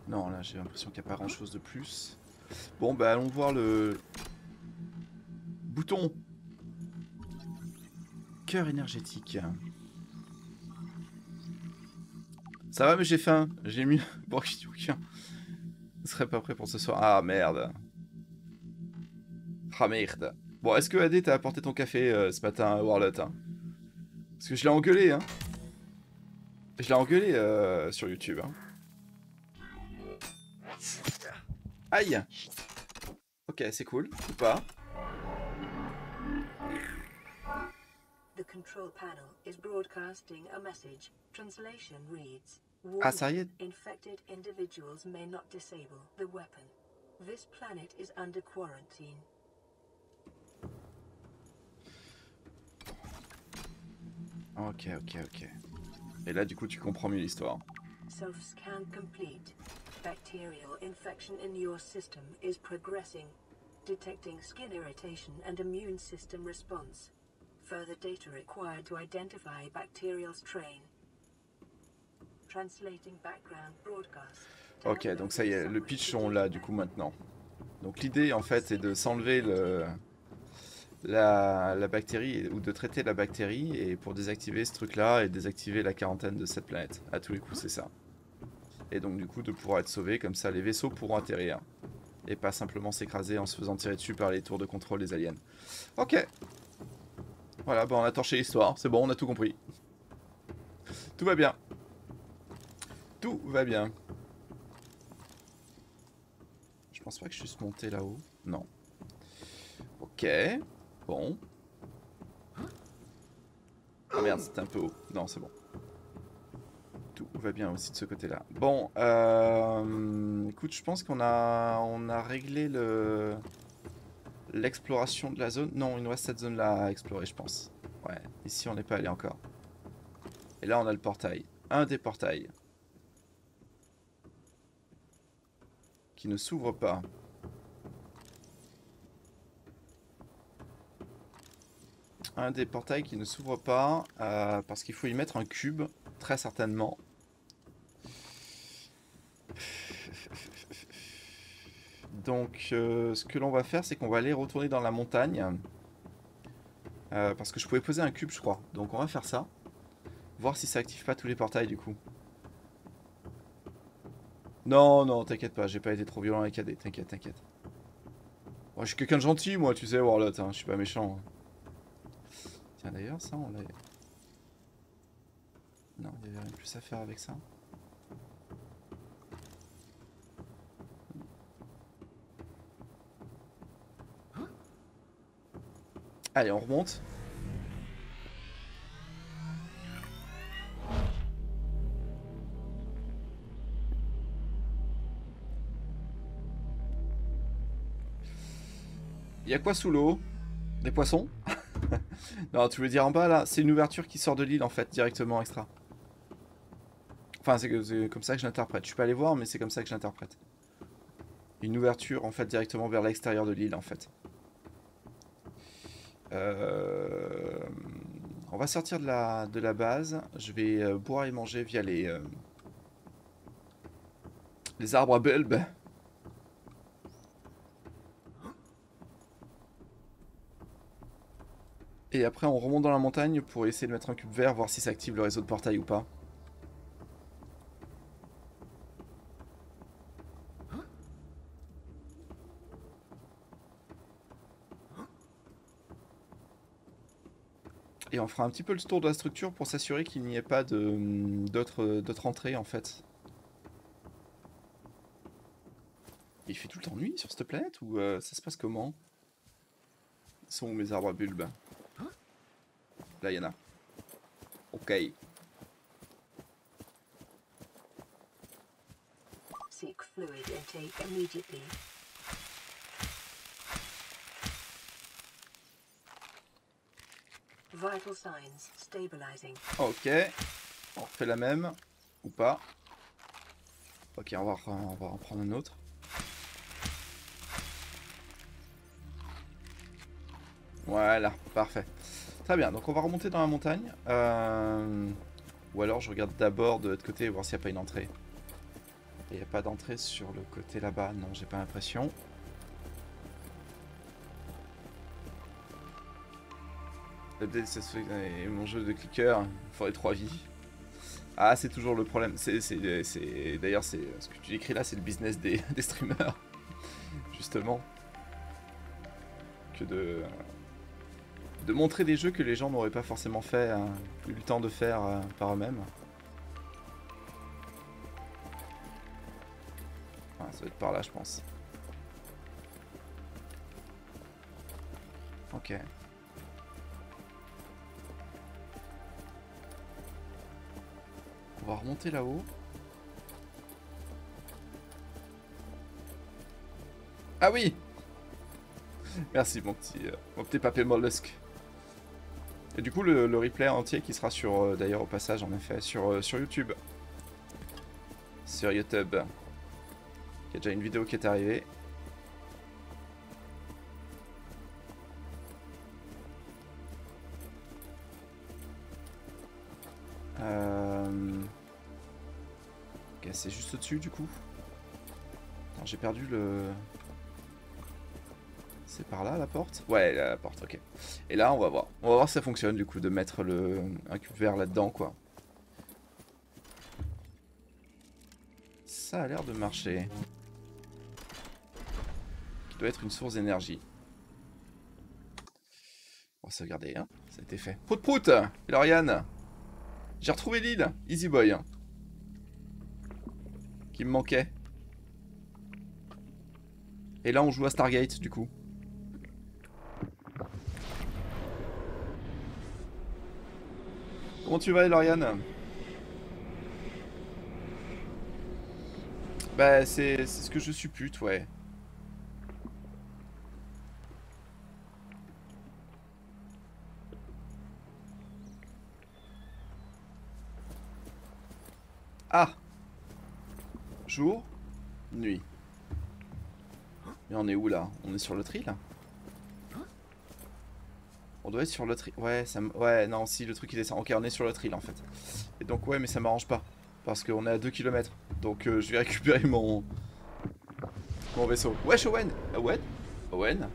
Non, là j'ai l'impression qu'il n'y a pas grand chose de plus. Bon, bah allons voir le bouton. Cœur énergétique. Ça va, mais j'ai faim. J'ai mis. Bon, je ne serait pas prêt pour ce soir. Ah merde. Ah merde. Bon, est-ce que AD t'a apporté ton café ce matin, Warlot, hein? Parce que je l'ai engueulé, hein. Je l'ai engueulé sur YouTube, hein. Aïe. Ok, c'est cool. Ou pas? The control panel is broadcasting a message. Translation reads: Ah, ça y est. Infected individuals may not disable the weapon. This planet is under quarantine. Ok, ok, ok. Et là, du coup, tu comprends mieux l'histoire. Self-scan complete. Bacterial infection in your system is progressing. Detecting skin irritation and immune system response. Further data required to identify bacterial strain. Translating background broadcast. Ok, donc ça y est, le pitch on l'a du coup maintenant. Donc l'idée en fait est de s'enlever la bactérie ou de traiter la bactérie et pour désactiver ce truc là et désactiver la quarantaine de cette planète. À tous les coups c'est ça. Et donc du coup de pouvoir être sauvé, comme ça les vaisseaux pourront atterrir. Et pas simplement s'écraser en se faisant tirer dessus par les tours de contrôle des aliens. Ok. Voilà, bah on a torché l'histoire, c'est bon, on a tout compris. Tout va bien. Tout va bien. Je pense pas que je suis monté là-haut. Non. Ok. Bon. Ah merde, c'était un peu haut. Non, c'est bon. Tout va bien aussi de ce côté-là. Bon, écoute, je pense qu'on a réglé l'exploration de la zone. Non, il nous reste cette zone-là à explorer, je pense. Ouais, ici on n'est pas allé encore. Et là on a le portail. Un des portails. Qui ne s'ouvre pas. Un des portails qui ne s'ouvre pas parce qu'il faut y mettre un cube, très certainement. Donc ce que l'on va faire, c'est qu'on va aller retourner dans la montagne. Parce que je pouvais poser un cube, je crois. Donc on va faire ça. Voir si ça active pas tous les portails du coup. Non, non, t'inquiète pas, j'ai pas été trop violent avec AD, t'inquiète, t'inquiète. Moi, je suis quelqu'un de gentil, moi, tu sais, Warlot, hein, je suis pas méchant. Tiens, d'ailleurs, ça, on l'a... Non, il y avait rien de plus à faire avec ça. Allez, on remonte. Il y a quoi sous l'eau? Des poissons? Non, tu veux dire en bas là? C'est une ouverture qui sort de l'île en fait, directement extra. Enfin, c'est comme ça que je l'interprète. Je suis pas allé voir, mais c'est comme ça que je l'interprète. Une ouverture, en fait, directement vers l'extérieur de l'île, en fait. On va sortir de la base. Je vais boire et manger via les arbres à bulbes. Et après, on remonte dans la montagne pour essayer de mettre un cube vert, voir si ça active le réseau de portail ou pas. Et on fera un petit peu le tour de la structure pour s'assurer qu'il n'y ait pas d'autres entrées en fait. Et il fait tout le temps nuit sur cette planète ou ça se passe comment? Ils sont où mes arbres à bulbes? Là, il y en a. Ok. Seek fluid intake immediately. Vital signs stabilizing. Ok. On refait la même. Ou pas. Ok, on va en prendre un autre. Voilà, parfait. Très bien, donc on va remonter dans la montagne. Ou alors je regarde d'abord de l'autre côté voir s'il n'y a pas une entrée. Il n'y a pas d'entrée sur le côté là-bas, non, j'ai pas l'impression. Et mon jeu de clicker, il faudrait 3 vies. Ah, c'est toujours le problème. D'ailleurs, ce que tu décris là, c'est le business des streamers. Justement. Que de montrer des jeux que les gens n'auraient pas forcément fait, eu le temps de faire par eux-mêmes. Ah, ça va être par là, je pense. Ok. On va remonter là-haut. Ah oui! Merci mon petit papé mollusque. Et du coup le replay entier qui sera sur d'ailleurs au passage en effet sur YouTube. Sur YouTube. Il y a déjà une vidéo qui est arrivée. Ok, c'est juste au-dessus du coup. J'ai perdu le... C'est par là la porte? Ouais, la porte, ok. Et là, on va voir. On va voir si ça fonctionne du coup, de mettre un cube vert là-dedans, quoi. Ça a l'air de marcher. Qui doit être une source d'énergie. On va sauvegarder, hein. Ça a été fait. Prout prout! Et Lauriane! J'ai retrouvé l'île! Easy boy. Hein. Qui me manquait. Et là, on joue à Stargate, du coup. Comment tu vas, Lauriane? Bah, c'est ce que je suppute, ouais. Ah! Jour, nuit. Mais on est où là? On est sur l'autre île? On doit être sur l'autre île. Ouais, ouais, non, si le truc il descend. Ok, on est sur l'autre île en fait. Et donc, ouais, mais ça m'arrange pas. Parce qu'on est à 2 km. Donc, je vais récupérer mon vaisseau. Wesh, Owen! Owen? Owen?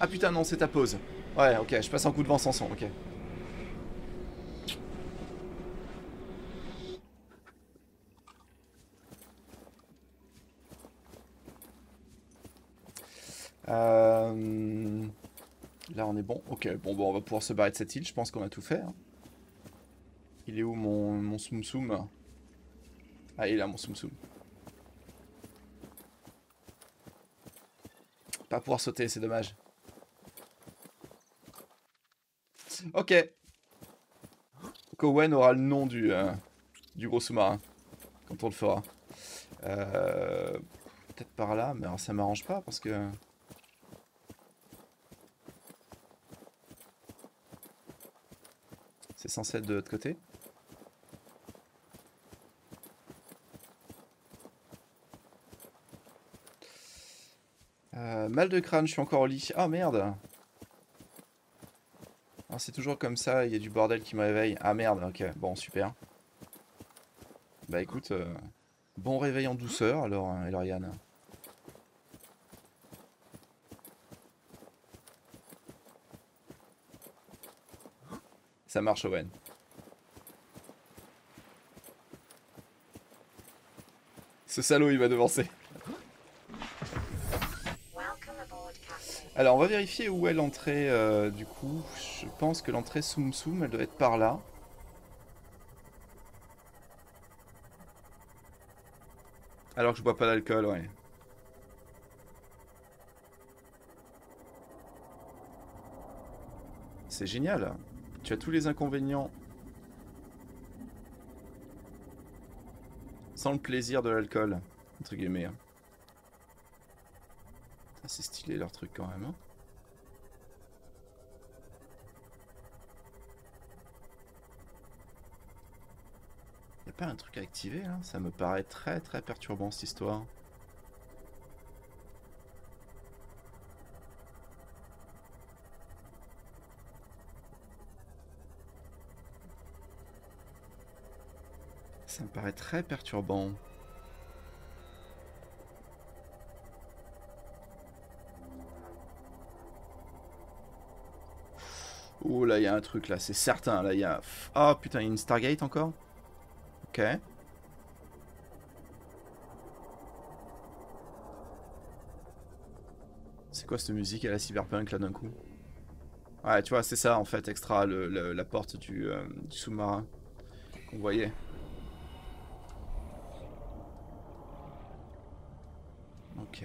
Ah putain, non, c'est ta pause. Ouais, ok, je passe un coup de vent sans son, ok. Là, on est bon. Ok, bon, on va pouvoir se barrer de cette île. Je pense qu'on a tout fait. Hein. Il est où mon Soum Soum? Ah, il est là, mon Soum Soum. Pas pouvoir sauter, c'est dommage. Ok. Owen aura le nom du gros sous-marin. Quand on le fera. Peut-être par là, mais alors ça m'arrange pas parce que... C'est censé être de l'autre côté. Mal de crâne, je suis encore au lit. Ah merde. Ah, c'est toujours comme ça, il y a du bordel qui me réveille. Ah merde, ok, bon, super. Bah écoute, bon réveil en douceur alors, Elorian. Ça marche, Owen. Ce salaud, il va devancer. Alors, on va vérifier où est l'entrée, du coup. Je pense que l'entrée Soum Soum, elle doit être par là. Alors que je bois pas d'alcool, ouais. C'est génial. Tu as tous les inconvénients. Sans le plaisir de l'alcool. Entre guillemets. Hein. C'est stylé leur truc quand même. Hein. Y a pas un truc à activer là? Ça me paraît très très perturbant cette histoire. Ça me paraît très perturbant. Oh là, il y a un truc là, c'est certain. Là, il y a... Ah putain, il y a une Stargate encore? Ok. C'est quoi cette musique à la cyberpunk là d'un coup? Ouais, tu vois, c'est ça en fait, extra, la porte du sous-marin qu'on voyait. Ok.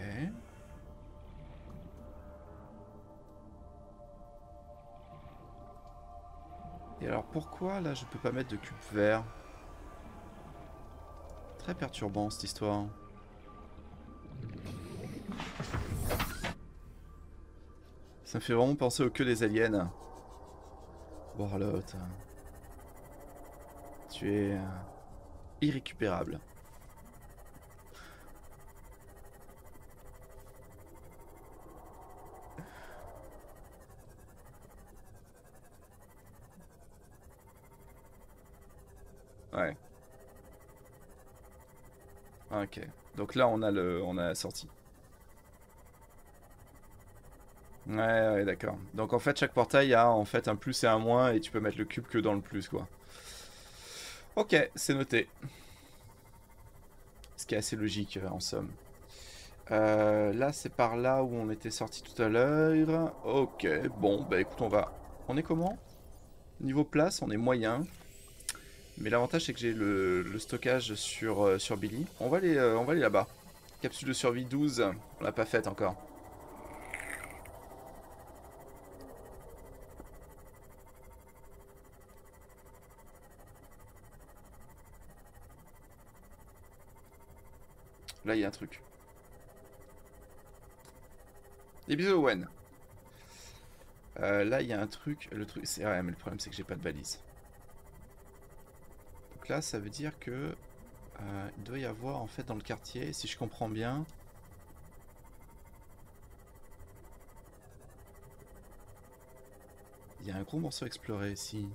Et alors pourquoi là je peux pas mettre de cube vert? Très perturbant cette histoire. Ça me fait vraiment penser au que des aliens. Warlot. Tu es irrécupérable. Ouais. Ok. Donc là on a la sortie. Ouais, d'accord. Donc en fait chaque portail a en fait un plus et un moins et tu peux mettre le cube que dans le plus quoi. Ok, c'est noté. Ce qui est assez logique en somme. Là c'est par là où on était sorti tout à l'heure. Ok, bon bah écoute On est comment? Niveau place on est moyen. Mais l'avantage c'est que j'ai le stockage sur Billy. On va aller là-bas. Capsule de survie 12, on l'a pas faite encore. Là, il y a un truc. Des bisous, Owen. Là, il y a un truc. Le truc, c'est ouais, mais le problème, c'est que j'ai pas de balise. Donc là, ça veut dire que il doit y avoir en fait dans le quartier, si je comprends bien. Il y a un gros morceau à explorer ici.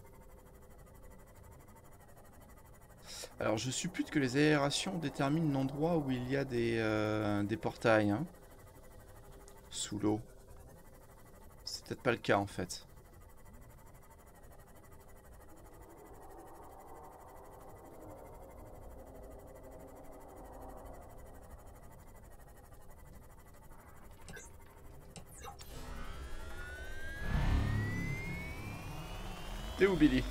Alors, je suppute que les aérations déterminent l'endroit où il y a des portails. Hein, sous l'eau. C'est peut-être pas le cas en fait. T'es où, Billy?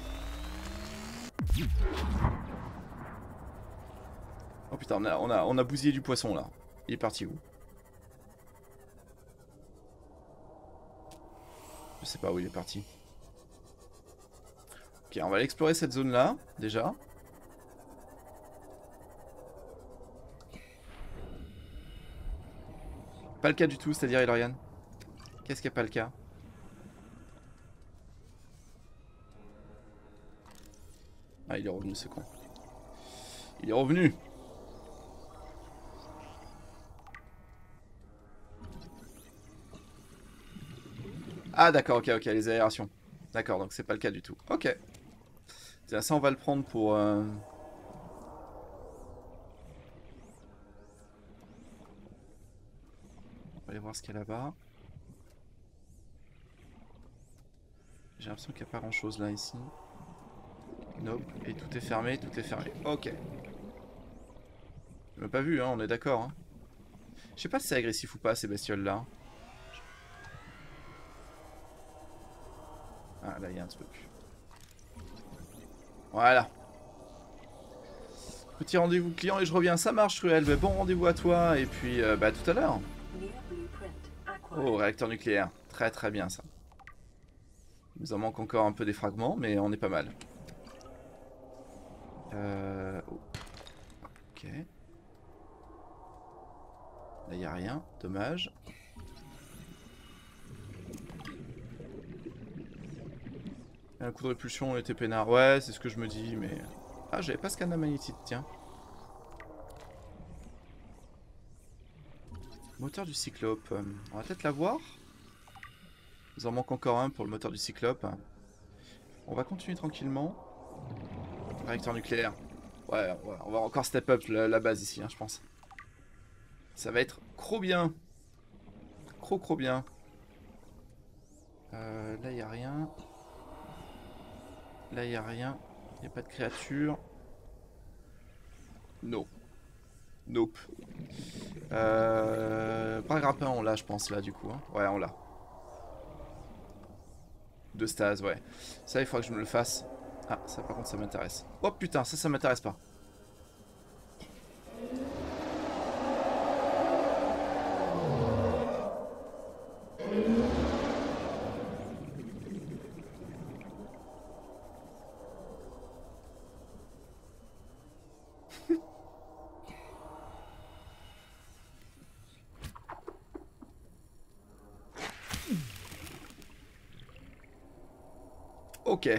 Oh putain, on a bousillé du poisson là. Il est parti où? Je sais pas où il est parti. Ok, on va aller explorer cette zone là, déjà. Pas le cas du tout, c'est-à-dire Elorian. Qu'est-ce qui est pas le cas? Ah, il est revenu ce con. Il est revenu. Ah d'accord, ok, ok, les aérations. D'accord, donc c'est pas le cas du tout. Ok. Tiens, ça on va le prendre pour... On va aller voir ce qu'il y a là-bas. J'ai l'impression qu'il n'y a pas grand-chose là, ici. Nope. Et tout est fermé, tout est fermé. Ok. On l'a pas vu, hein, on est d'accord. Hein. Je sais pas si c'est agressif ou pas, ces bestioles-là. Ah, là, il y a un truc. Voilà. Petit rendez-vous client et je reviens. Ça marche, Ruel. Bon rendez-vous à toi. Et puis, bah, tout à l'heure. Oh, réacteur nucléaire. Très, très bien, ça. Il nous en manque encore un peu des fragments, mais on est pas mal. Oh. Ok. Là, il n'y a rien. Dommage. Un coup de répulsion, on était peinard. Ouais, c'est ce que je me dis, mais... Ah, j'avais pas scanné magnétite, tiens. Moteur du Cyclope. On va peut-être l'avoir. Il nous en manque encore un pour le moteur du Cyclope. On va continuer tranquillement. Réacteur nucléaire. Ouais, on va encore step up la base ici, hein, je pense. Ça va être trop bien. Trop bien. Là, il n'y a rien. Là, il n'y a rien. Il n'y a pas de créature. No. Nope. Pas grappin, on l'a, je pense, là, du coup. Hein. Ouais, on l'a. De stase, ouais. Ça, il faudra que je me le fasse. Ah, ça, par contre, ça m'intéresse. Oh, putain, ça m'intéresse pas. Ok.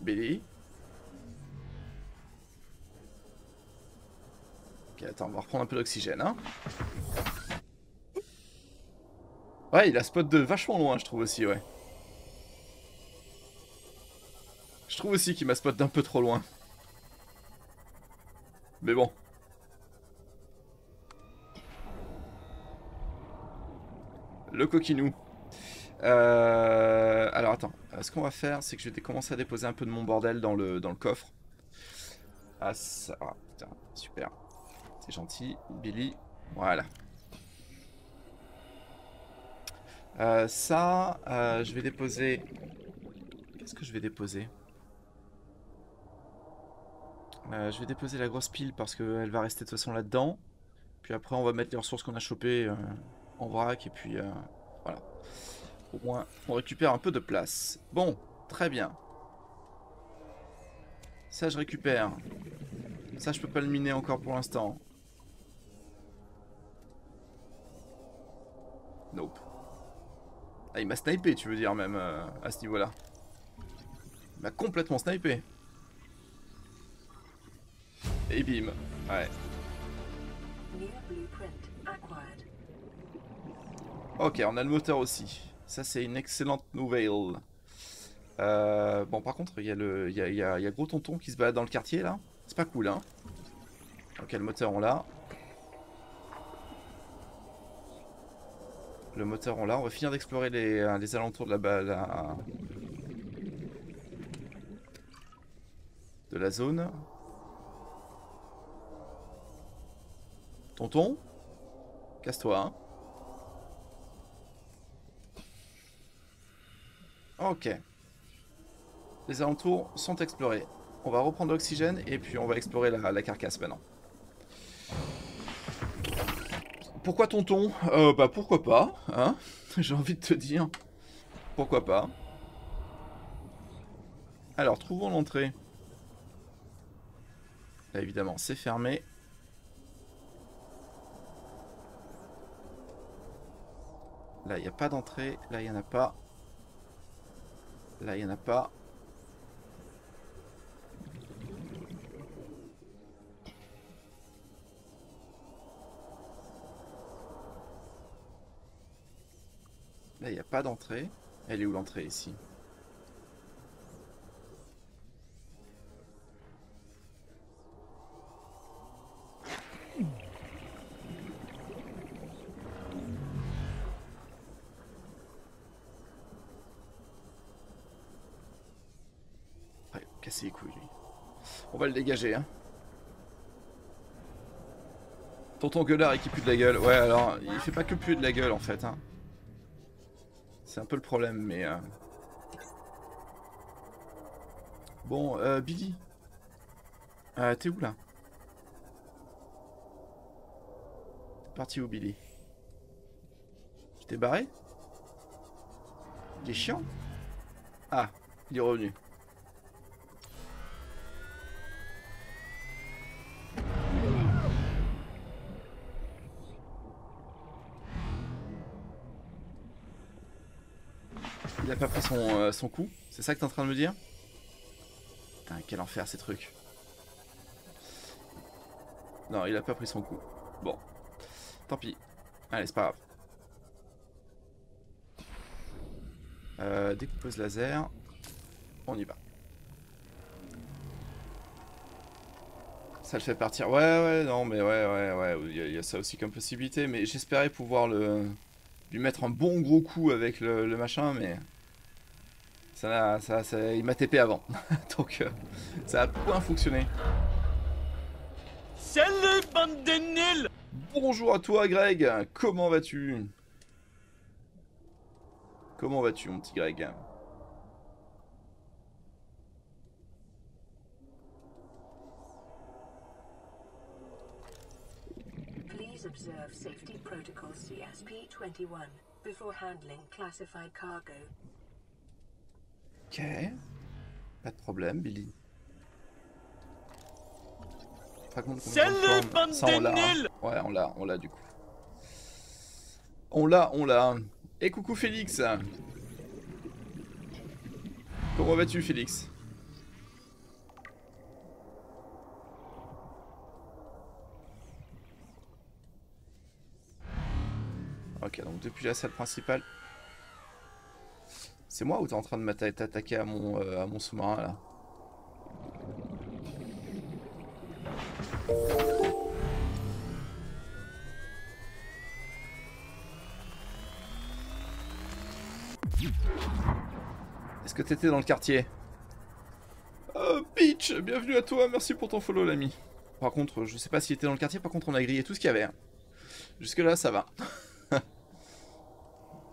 Billy. Ok, attends, on va reprendre un peu d'oxygène, hein. Ouais, il a spot de vachement loin, je trouve aussi, ouais. Je trouve aussi qu'il m'a spot d'un peu trop loin. Mais bon. Le coquinou. Alors attends, ce qu'on va faire, c'est que je vais commencer à déposer un peu de mon bordel dans le coffre. Ah ça, ah, putain, super. C'est gentil, Billy. Voilà. Je vais déposer... Qu'est-ce que je vais déposer? Je vais déposer la grosse pile parce qu'elle va rester de toute façon là-dedans. Puis après, on va mettre les ressources qu'on a chopées en vrac. Et puis, voilà. Au moins, on récupère un peu de place. Bon, très bien. Ça, je récupère. Ça, je peux pas le miner encore pour l'instant. Nope. Ah, il m'a snipé, tu veux dire, même, à ce niveau-là. Il m'a complètement snipé. Et bim. Ouais. Ok, on a le moteur aussi. Ça, c'est une excellente nouvelle. Bon, par contre, il y a Gros Tonton qui se balade dans le quartier, là. C'est pas cool, hein. Ok, le moteur, on l'a. Le moteur, on l'a. On va finir d'explorer les alentours de de la zone. Tonton, casse-toi, hein. Ok. Les alentours sont explorés. On va reprendre l'oxygène et puis on va explorer la carcasse maintenant. Pourquoi tonton? Bah pourquoi pas, hein. J'ai envie de te dire. Pourquoi pas. Alors, trouvons l'entrée. Là, évidemment, c'est fermé. Là, il n'y a pas d'entrée. Là, il n'y en a pas. Là, il n'y en a pas. pas d'entrée. Elle est où l'entrée ici? Ouais, casser les couilles lui. On va le dégager hein. Tonton gueulard et qui pue de la gueule. Ouais alors il fait pas que puer de la gueule en fait hein. C'est un peu le problème mais bon Billy. T'es où là? T'es parti où Billy? Tu t'es barré? Il est chiant? Ah, il est revenu. Il a pas pris son coup? C'est ça que t'es en train de me dire? Putain, quel enfer ces trucs. Non, il a pas pris son coup. Bon. Tant pis. Allez, c'est pas grave. Découpeuse laser. On y va. Ça le fait partir. Ouais, ouais, non, mais ouais. Il y a ça aussi comme possibilité. Mais j'espérais pouvoir lui mettre un bon gros coup avec le machin, mais... il m'a TP avant. Donc, ça a point fonctionné. Salut, bande de nuls! Bonjour à toi, Greg. Comment vas-tu? Comment vas-tu, mon petit Greg? Please observe safety protocol CSP-21 before handling classified cargo. Ok. Pas de problème, Billy. Salut, bande ça, on de l'a, hein. nuls! Ouais, on l'a du coup. On l'a. Et coucou Félix. Comment vas-tu Félix? Ok, donc depuis la salle principale. C'est moi ou t'es en train de m'attaquer à mon sous-marin là? Est-ce que t'étais dans le quartier? Peach, bienvenue à toi, merci pour ton follow l'ami. Par contre, je sais pas s'il était dans le quartier, par contre on a grillé tout ce qu'il y avait. Hein. Jusque là ça va.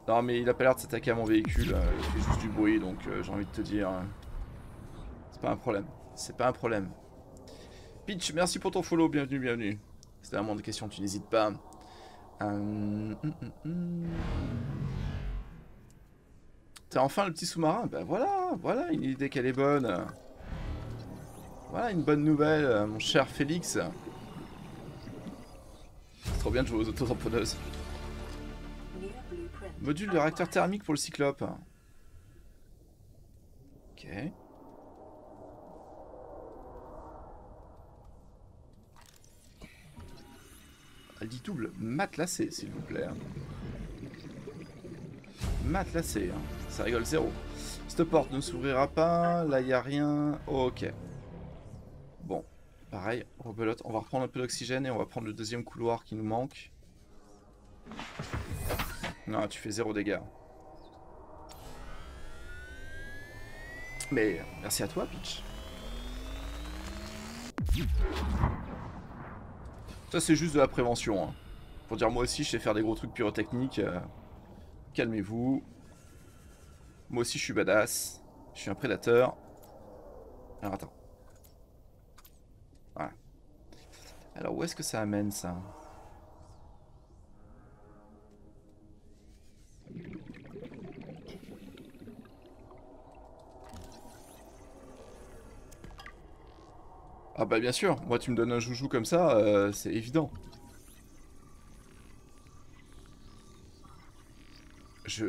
Non mais il a pas l'air de s'attaquer à mon véhicule, il fait juste du bruit donc j'ai envie de te dire... c'est pas un problème, c'est pas un problème. Peach, merci pour ton follow, bienvenue. Si t'as vraiment des questions, tu n'hésites pas. T'as enfin le petit sous-marin? Ben voilà une idée qu'elle est bonne. Voilà une bonne nouvelle, mon cher Félix. C'est trop bien de jouer aux autotamponneuses. Module de réacteur thermique pour le Cyclope. Ok. Elle dit double matelassé, s'il vous plaît. Matelassé, hein. Ça rigole zéro. Cette porte ne s'ouvrira pas. Là, il n'y a rien. Ok. Bon. Pareil, rebelote. On va reprendre un peu d'oxygène et on va prendre le deuxième couloir qui nous manque. Non, tu fais 0 dégâts. Mais merci à toi, Peach. Ça, c'est juste de la prévention. Hein. Pour dire, moi aussi, je sais faire des gros trucs pyrotechniques. Calmez-vous. Moi aussi, je suis badass. Je suis un prédateur. Alors, attends. Voilà. Alors, où est-ce que ça amène, ça? Ah bah bien sûr, moi tu me donnes un joujou comme ça, c'est évident.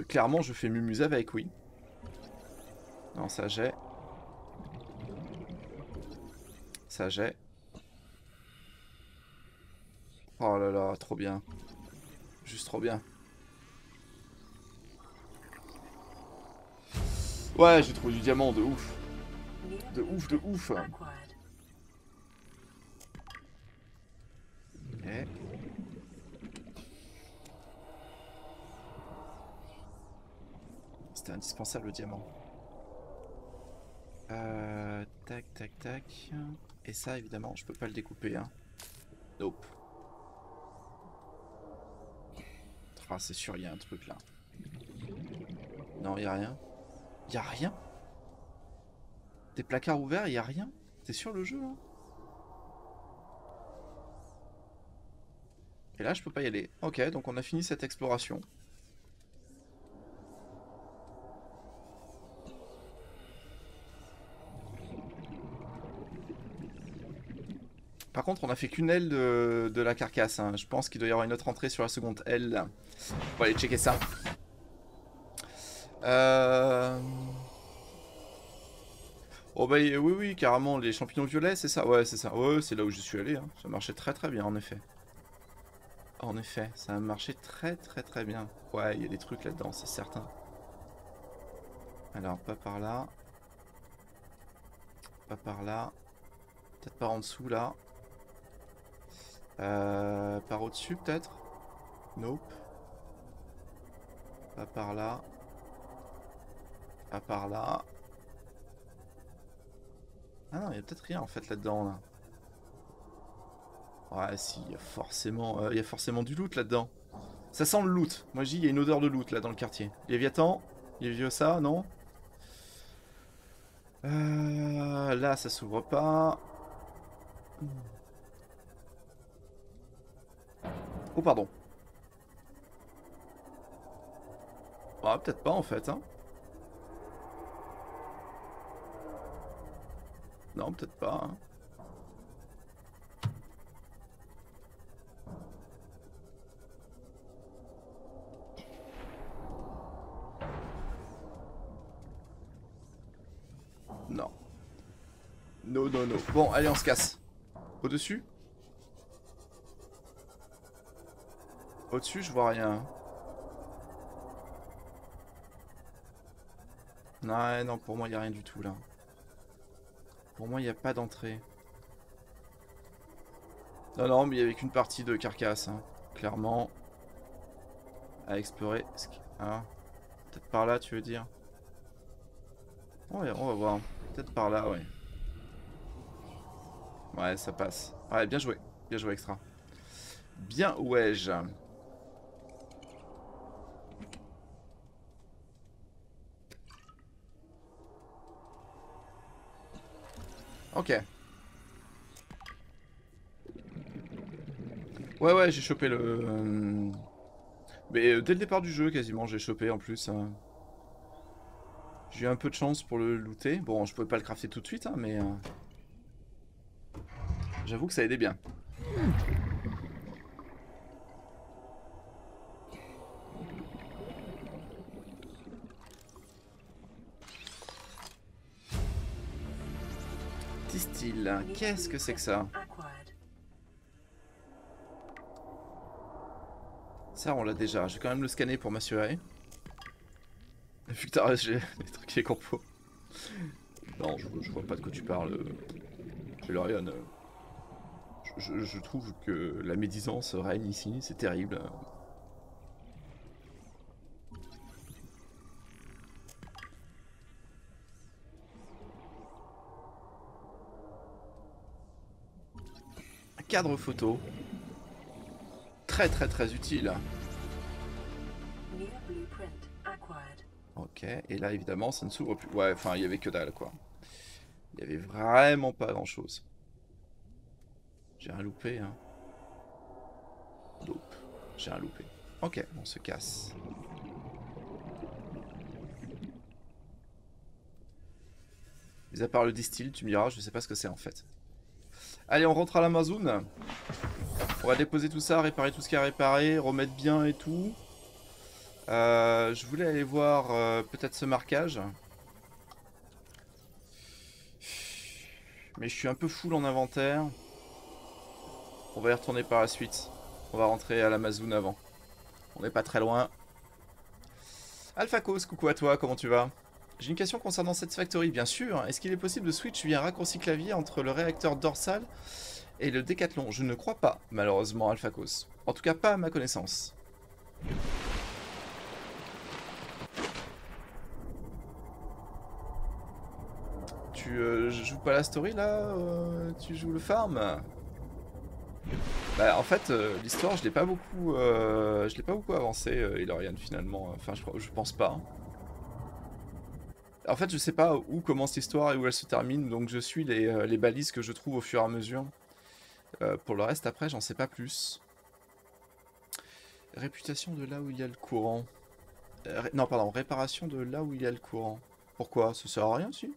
Clairement je fais mumuse avec, oui. Non, ça j'ai. Ça j'ai. Oh là là, trop bien. Juste trop bien. Ouais, j'ai trouvé du diamant, de ouf. De ouf, de ouf. Ok. C'était indispensable le diamant. Tac, tac, tac. Et ça, évidemment, je peux pas le découper. Hein. Nope. Ah, c'est sûr, il y a un truc là. Non, il y a rien. Il y a rien. Des placards ouverts, il y a rien. C'est sur le jeu, hein. Et là, je peux pas y aller. Ok, donc on a fini cette exploration. Par contre, on a fait qu'une aile de la carcasse. Hein. Je pense qu'il doit y avoir une autre entrée sur la seconde aile. On va aller checker ça. Oh bah oui, oui, carrément, les champignons violets, c'est ça? Ouais, c'est ça. Ouais, c'est là où je suis allé. Hein. Ça marchait très très bien, en effet. En effet, ça a marché très très très bien. Ouais, il y a des trucs là-dedans, c'est certain. Alors, pas par là. Pas par là. Peut-être par en dessous, là. Par au-dessus, peut-être? Nope. Pas par là. Pas par là. Ah non, il y a peut-être rien en fait là-dedans. Là. Ouais, si, il y a forcément du loot là-dedans. Ça sent le loot. Moi je dis, il y a une odeur de loot là dans le quartier. Léviathan, Léviosa, non? Là, ça s'ouvre pas. Oh, pardon. Ah, peut-être pas en fait, hein. Non, peut-être pas, hein. Non. Non, non, non. Bon, allez, on se casse. Au-dessus? Au-dessus, je vois rien. Non, non, pour moi, il n'y a rien du tout, là. Pour moi, il n'y a pas d'entrée. Non, non, mais il n'y avait qu'une partie de carcasse, hein. Clairement. À explorer. Hein, peut-être par là, tu veux dire? Ouais, on va voir. Peut-être par là, ouais. Ouais, ça passe. Ouais, bien joué. Bien joué, extra. Bien, ouais-je. Ok. Ouais, ouais, j'ai chopé le... Mais dès le départ du jeu, quasiment, j'ai chopé en plus. J'ai eu un peu de chance pour le looter. Bon, je pouvais pas le crafter tout de suite, hein, mais... J'avoue que ça aidait bien. Distil, qu'est-ce que c'est que ça? Ça, on l'a déjà. Je vais quand même le scanner pour m'assurer. Vu que t'as les trucs et compos. Non, je vois pas de quoi tu parles. Lorion. Je trouve que la médisance règne ici, c'est terrible. Un cadre photo. Très très très utile. Ok, et là évidemment ça ne s'ouvre plus. Ouais, enfin il y avait que dalle quoi. Il y avait vraiment pas grand chose. J'ai un loupé, hein. Dope. J'ai un loupé. Ok, on se casse. Mis à part le distill, tu me diras, je sais pas ce que c'est en fait. Allez, on rentre à l'Amazon. On va déposer tout ça, réparer tout ce qu'il y a à réparer, remettre bien et tout. Je voulais aller voir peut-être ce marquage. Mais je suis un peu full en inventaire. On va y retourner par la suite. On va rentrer à l'Amazon avant. On n'est pas très loin. Alphacos, coucou à toi, comment tu vas? J'ai une question concernant cette factory, bien sûr. Est-ce qu'il est possible de switch via un raccourci clavier entre le réacteur dorsal et le décathlon? Je ne crois pas, malheureusement, AlphaCos. En tout cas, pas à ma connaissance. Tu joues pas la story, là tu joues le farm? Bah, en fait, l'histoire, je l'ai pas beaucoup avancé, Ilorian, finalement. Enfin, je pense pas. Hein. En fait, je sais pas où commence l'histoire et où elle se termine, donc je suis les balises que je trouve au fur et à mesure. Pour le reste, après, j'en sais pas plus. Réputation de là où il y a le courant. Non, pardon, réparation de là où il y a le courant. Pourquoi? Ça sert à rien, si?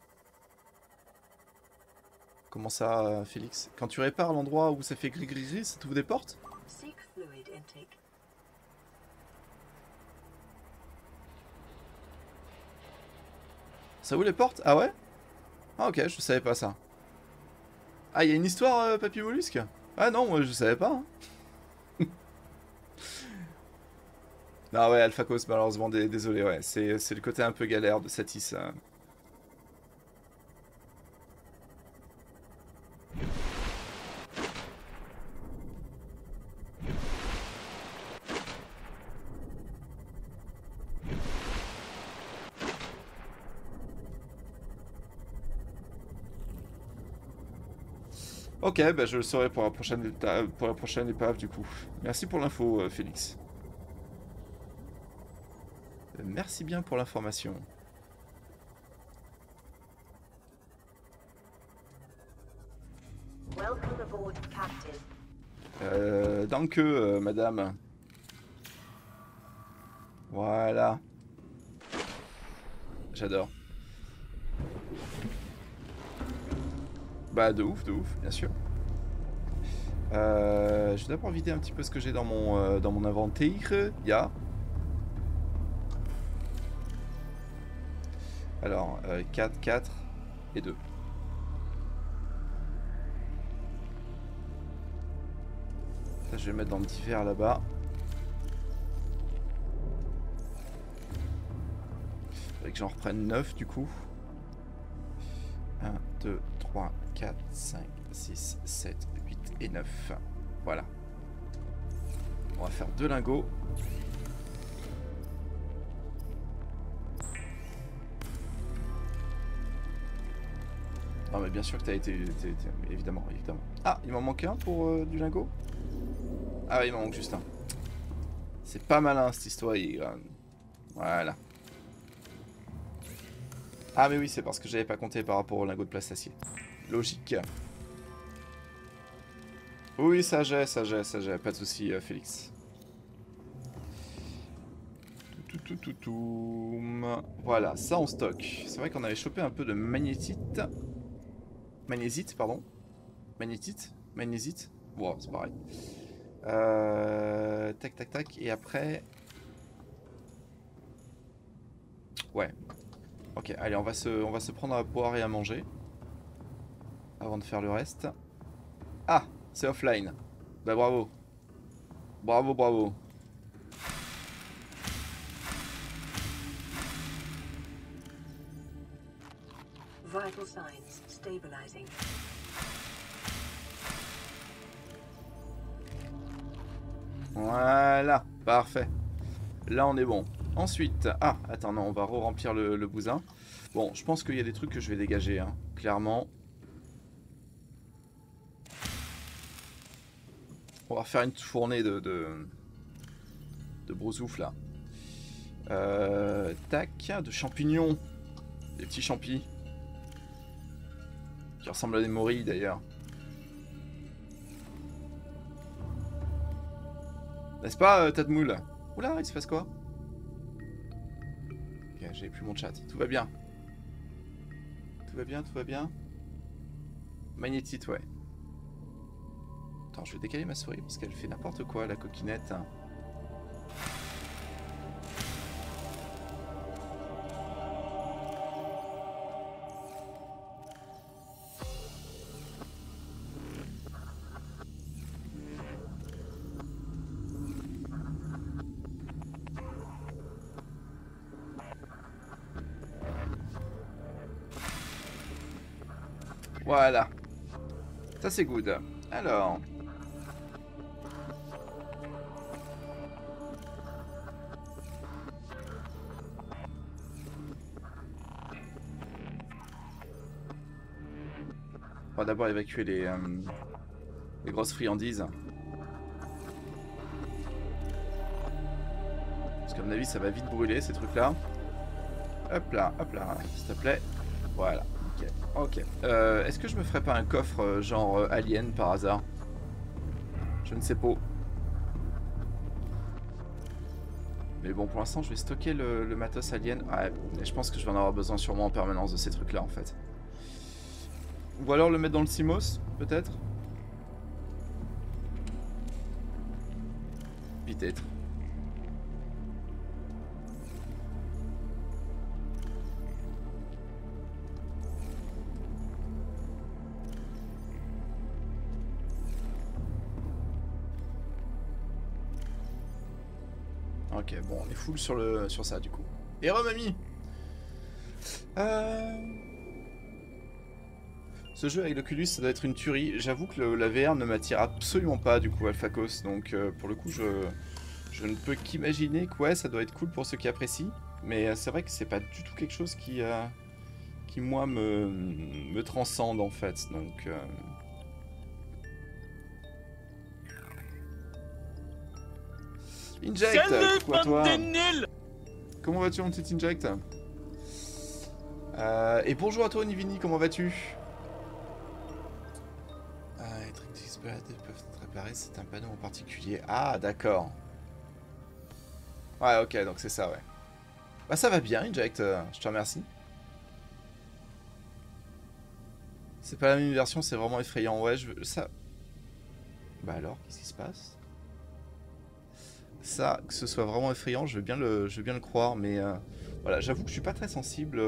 Comment ça, Félix? Quand tu répares l'endroit où ça fait gris, ça t'ouvre des portes? Ça ouvre les portes? Ah ouais? Ah ok, je savais pas ça. Ah, il y a une histoire, Papy Mollusque? Ah non, moi je savais pas. Hein. Non ouais, AlphaCos, malheureusement, désolé, ouais. C'est le côté un peu galère de Satis. Ok, bah je le saurai pour la prochaine épave du coup. Merci pour l'info, Félix. Merci bien pour l'information. Danke, madame. Voilà. J'adore. Bah de ouf, bien sûr. Je vais d'abord vider un petit peu ce que j'ai dans mon inventaire. Alors, 4, 4 et 2. Ça, je vais le mettre dans le petit verre là-bas. Faudrait que j'en reprenne 9 du coup. 1, 2, 3, 4, 5, 6, 7, 8 et 9. Voilà. On va faire 2 lingots. Non mais bien sûr que t'as été... Évidemment. Ah, il m'en manque un pour du lingot? Ah ouais, il m'en manque juste un. C'est pas malin cette histoire. Voilà. Ah mais oui, c'est parce que j'avais pas compté par rapport au lingot de place acier. Logique. Oui, ça j'ai. Pas de soucis, Félix. Voilà, ça on stocke. C'est vrai qu'on avait chopé un peu de magnétite. Magnésite, pardon. Magnésite. Wow, c'est pareil. Tac. Et après... Ouais. Ok, allez, on va se prendre à boire et à manger. Avant de faire le reste. Ah, c'est offline. Bah bravo. Bravo. Vital signs stabilizing. Voilà, parfait. Là on est bon. Ensuite, ah, attends, non, on va re-remplir le bousin. Bon, je pense qu'il y a des trucs que je vais dégager, hein, clairement. On va faire une fournée de brousouf là. Tac, de champignons. Des petits champis. Qui ressemblent à des morilles d'ailleurs. N'est-ce pas, tas de moules? Oula, il se passe quoi? Ok, j'ai plus mon chat. Tout va bien. Tout va bien. Magnétite, ouais. Attends, je vais décaler ma souris parce qu'elle fait n'importe quoi, la coquinette. Voilà. Ça c'est good. Alors... on va d'abord évacuer les grosses friandises. Parce qu'à mon avis ça va vite brûler ces trucs là. Hop là, s'il te plaît. Voilà, ok. Est-ce que je me ferais pas un coffre genre alien par hasard? Je ne sais pas. Mais bon, pour l'instant je vais stocker le matos alien. Ouais, je pense que je vais en avoir besoin sûrement en permanence de ces trucs là en fait. Ou alors le mettre dans le Simos, peut-être? Peut-être. Ok, bon, on est full sur ça du coup. Et mamie. Ce jeu avec l'Oculus, ça doit être une tuerie. J'avoue que la VR ne m'attire absolument pas du coup, AlphaCos. Donc pour le coup, je ne peux qu'imaginer que ouais, ça doit être cool pour ceux qui apprécient. Mais c'est vrai que c'est pas du tout quelque chose qui moi, me transcende en fait. Donc... Inject, coucou à toi. Comment vas-tu mon petit Inject? Et bonjour à toi Nivini, comment vas-tu? Les trucs d'exploit peuvent être réparés, c'est un panneau en particulier. Ah d'accord. Ouais ok, donc c'est ça ouais. Bah ça va bien Inject, je te remercie. C'est pas la même version, c'est vraiment effrayant, ouais je veux... ça... Bah alors, qu'est-ce qui se passe? Ça, que ce soit vraiment effrayant, je veux bien le croire, mais voilà, j'avoue que je suis pas très sensible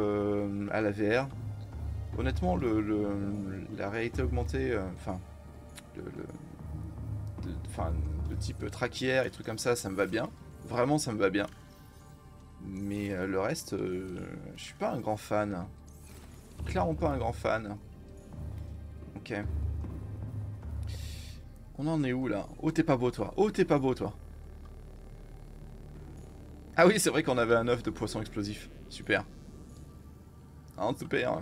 à la VR. Honnêtement, la réalité augmentée, enfin, le type trackière et trucs comme ça me va bien. Vraiment, ça me va bien. Mais le reste, je suis pas un grand fan. Clairement pas un grand fan. Ok. On en est où là? Oh, t'es pas beau toi. Oh, t'es pas beau toi. Ah oui, c'est vrai qu'on avait un œuf de poisson explosif. Super. Ah, super.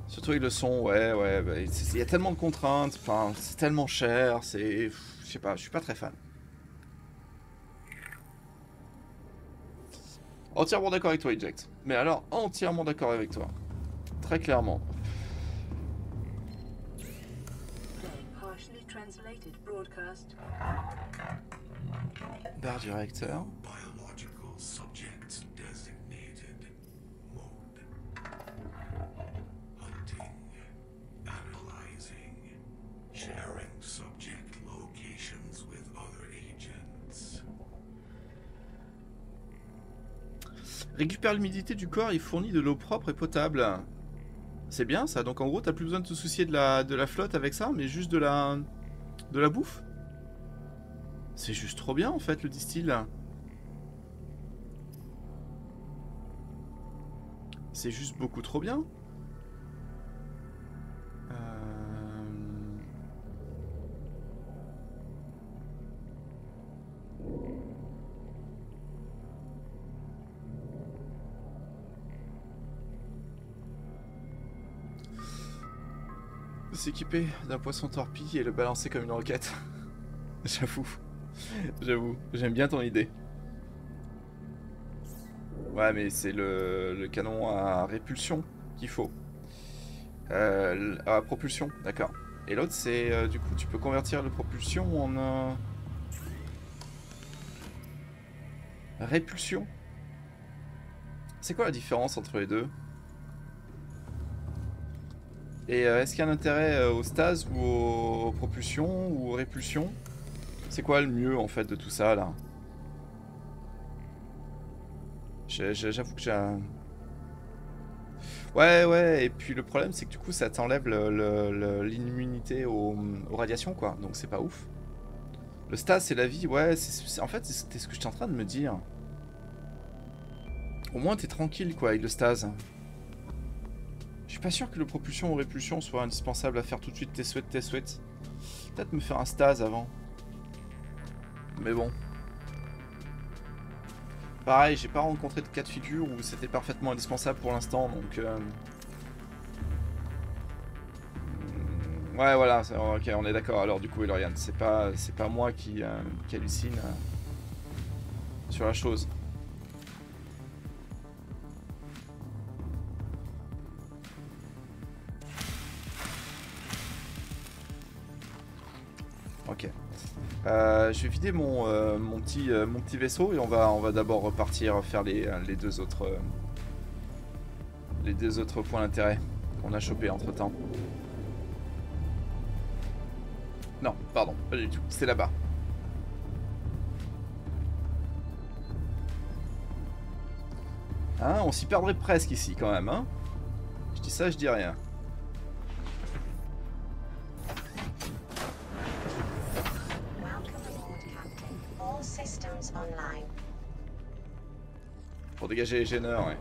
Surtout avec le son, ouais. Bah, il y a tellement de contraintes. Enfin, c'est tellement cher. C'est... Je sais pas, je suis pas très fan. Entièrement d'accord avec toi, Eject. Mais alors, entièrement d'accord avec toi. Très clairement. Barre du réacteur. Récupère l'humidité du corps et fournit de l'eau propre et potable. C'est bien ça, donc en gros t'as plus besoin de te soucier de la flotte avec ça, mais juste de la bouffe. C'est juste trop bien en fait le distill. C'est juste beaucoup trop bien. S'équiper d'un poisson torpille et le balancer comme une roquette. J'avoue. J'avoue. J'aime bien ton idée. Ouais, mais c'est le canon à répulsion qu'il faut. À propulsion, d'accord. Et l'autre, c'est... du coup, tu peux convertir le propulsion en... répulsion. C'est quoi la différence entre les deux? Et est-ce qu'il y a un intérêt au stase ou aux propulsions ou aux répulsions? C'est quoi le mieux en fait de tout ça là? J'avoue que j'ai un... Ouais, et puis le problème c'est que du coup ça t'enlève l'immunité aux radiations quoi, donc c'est pas ouf. Le stase c'est la vie, ouais, en fait c'était ce que j'étais en train de me dire. Au moins t'es tranquille quoi avec le stase. suis pas sûr que le propulsion ou répulsion soit indispensable à faire tout de suite tes souhaits. Peut-être me faire un stase avant. Mais bon. Pareil, j'ai pas rencontré de cas de figure où c'était parfaitement indispensable pour l'instant, donc... Ouais, voilà, ok, on est d'accord. Alors du coup, Elorian, c'est pas moi qui hallucine sur la chose. Ok. Je vais vider mon petit vaisseau et on va d'abord repartir faire les deux autres points d'intérêt qu'on a chopés entre temps. Non, pardon, pas du tout. C'était là-bas. Hein, on s'y perdrait presque ici quand même, hein. Je dis ça, je dis rien. Pour dégager les gêneurs, ouais.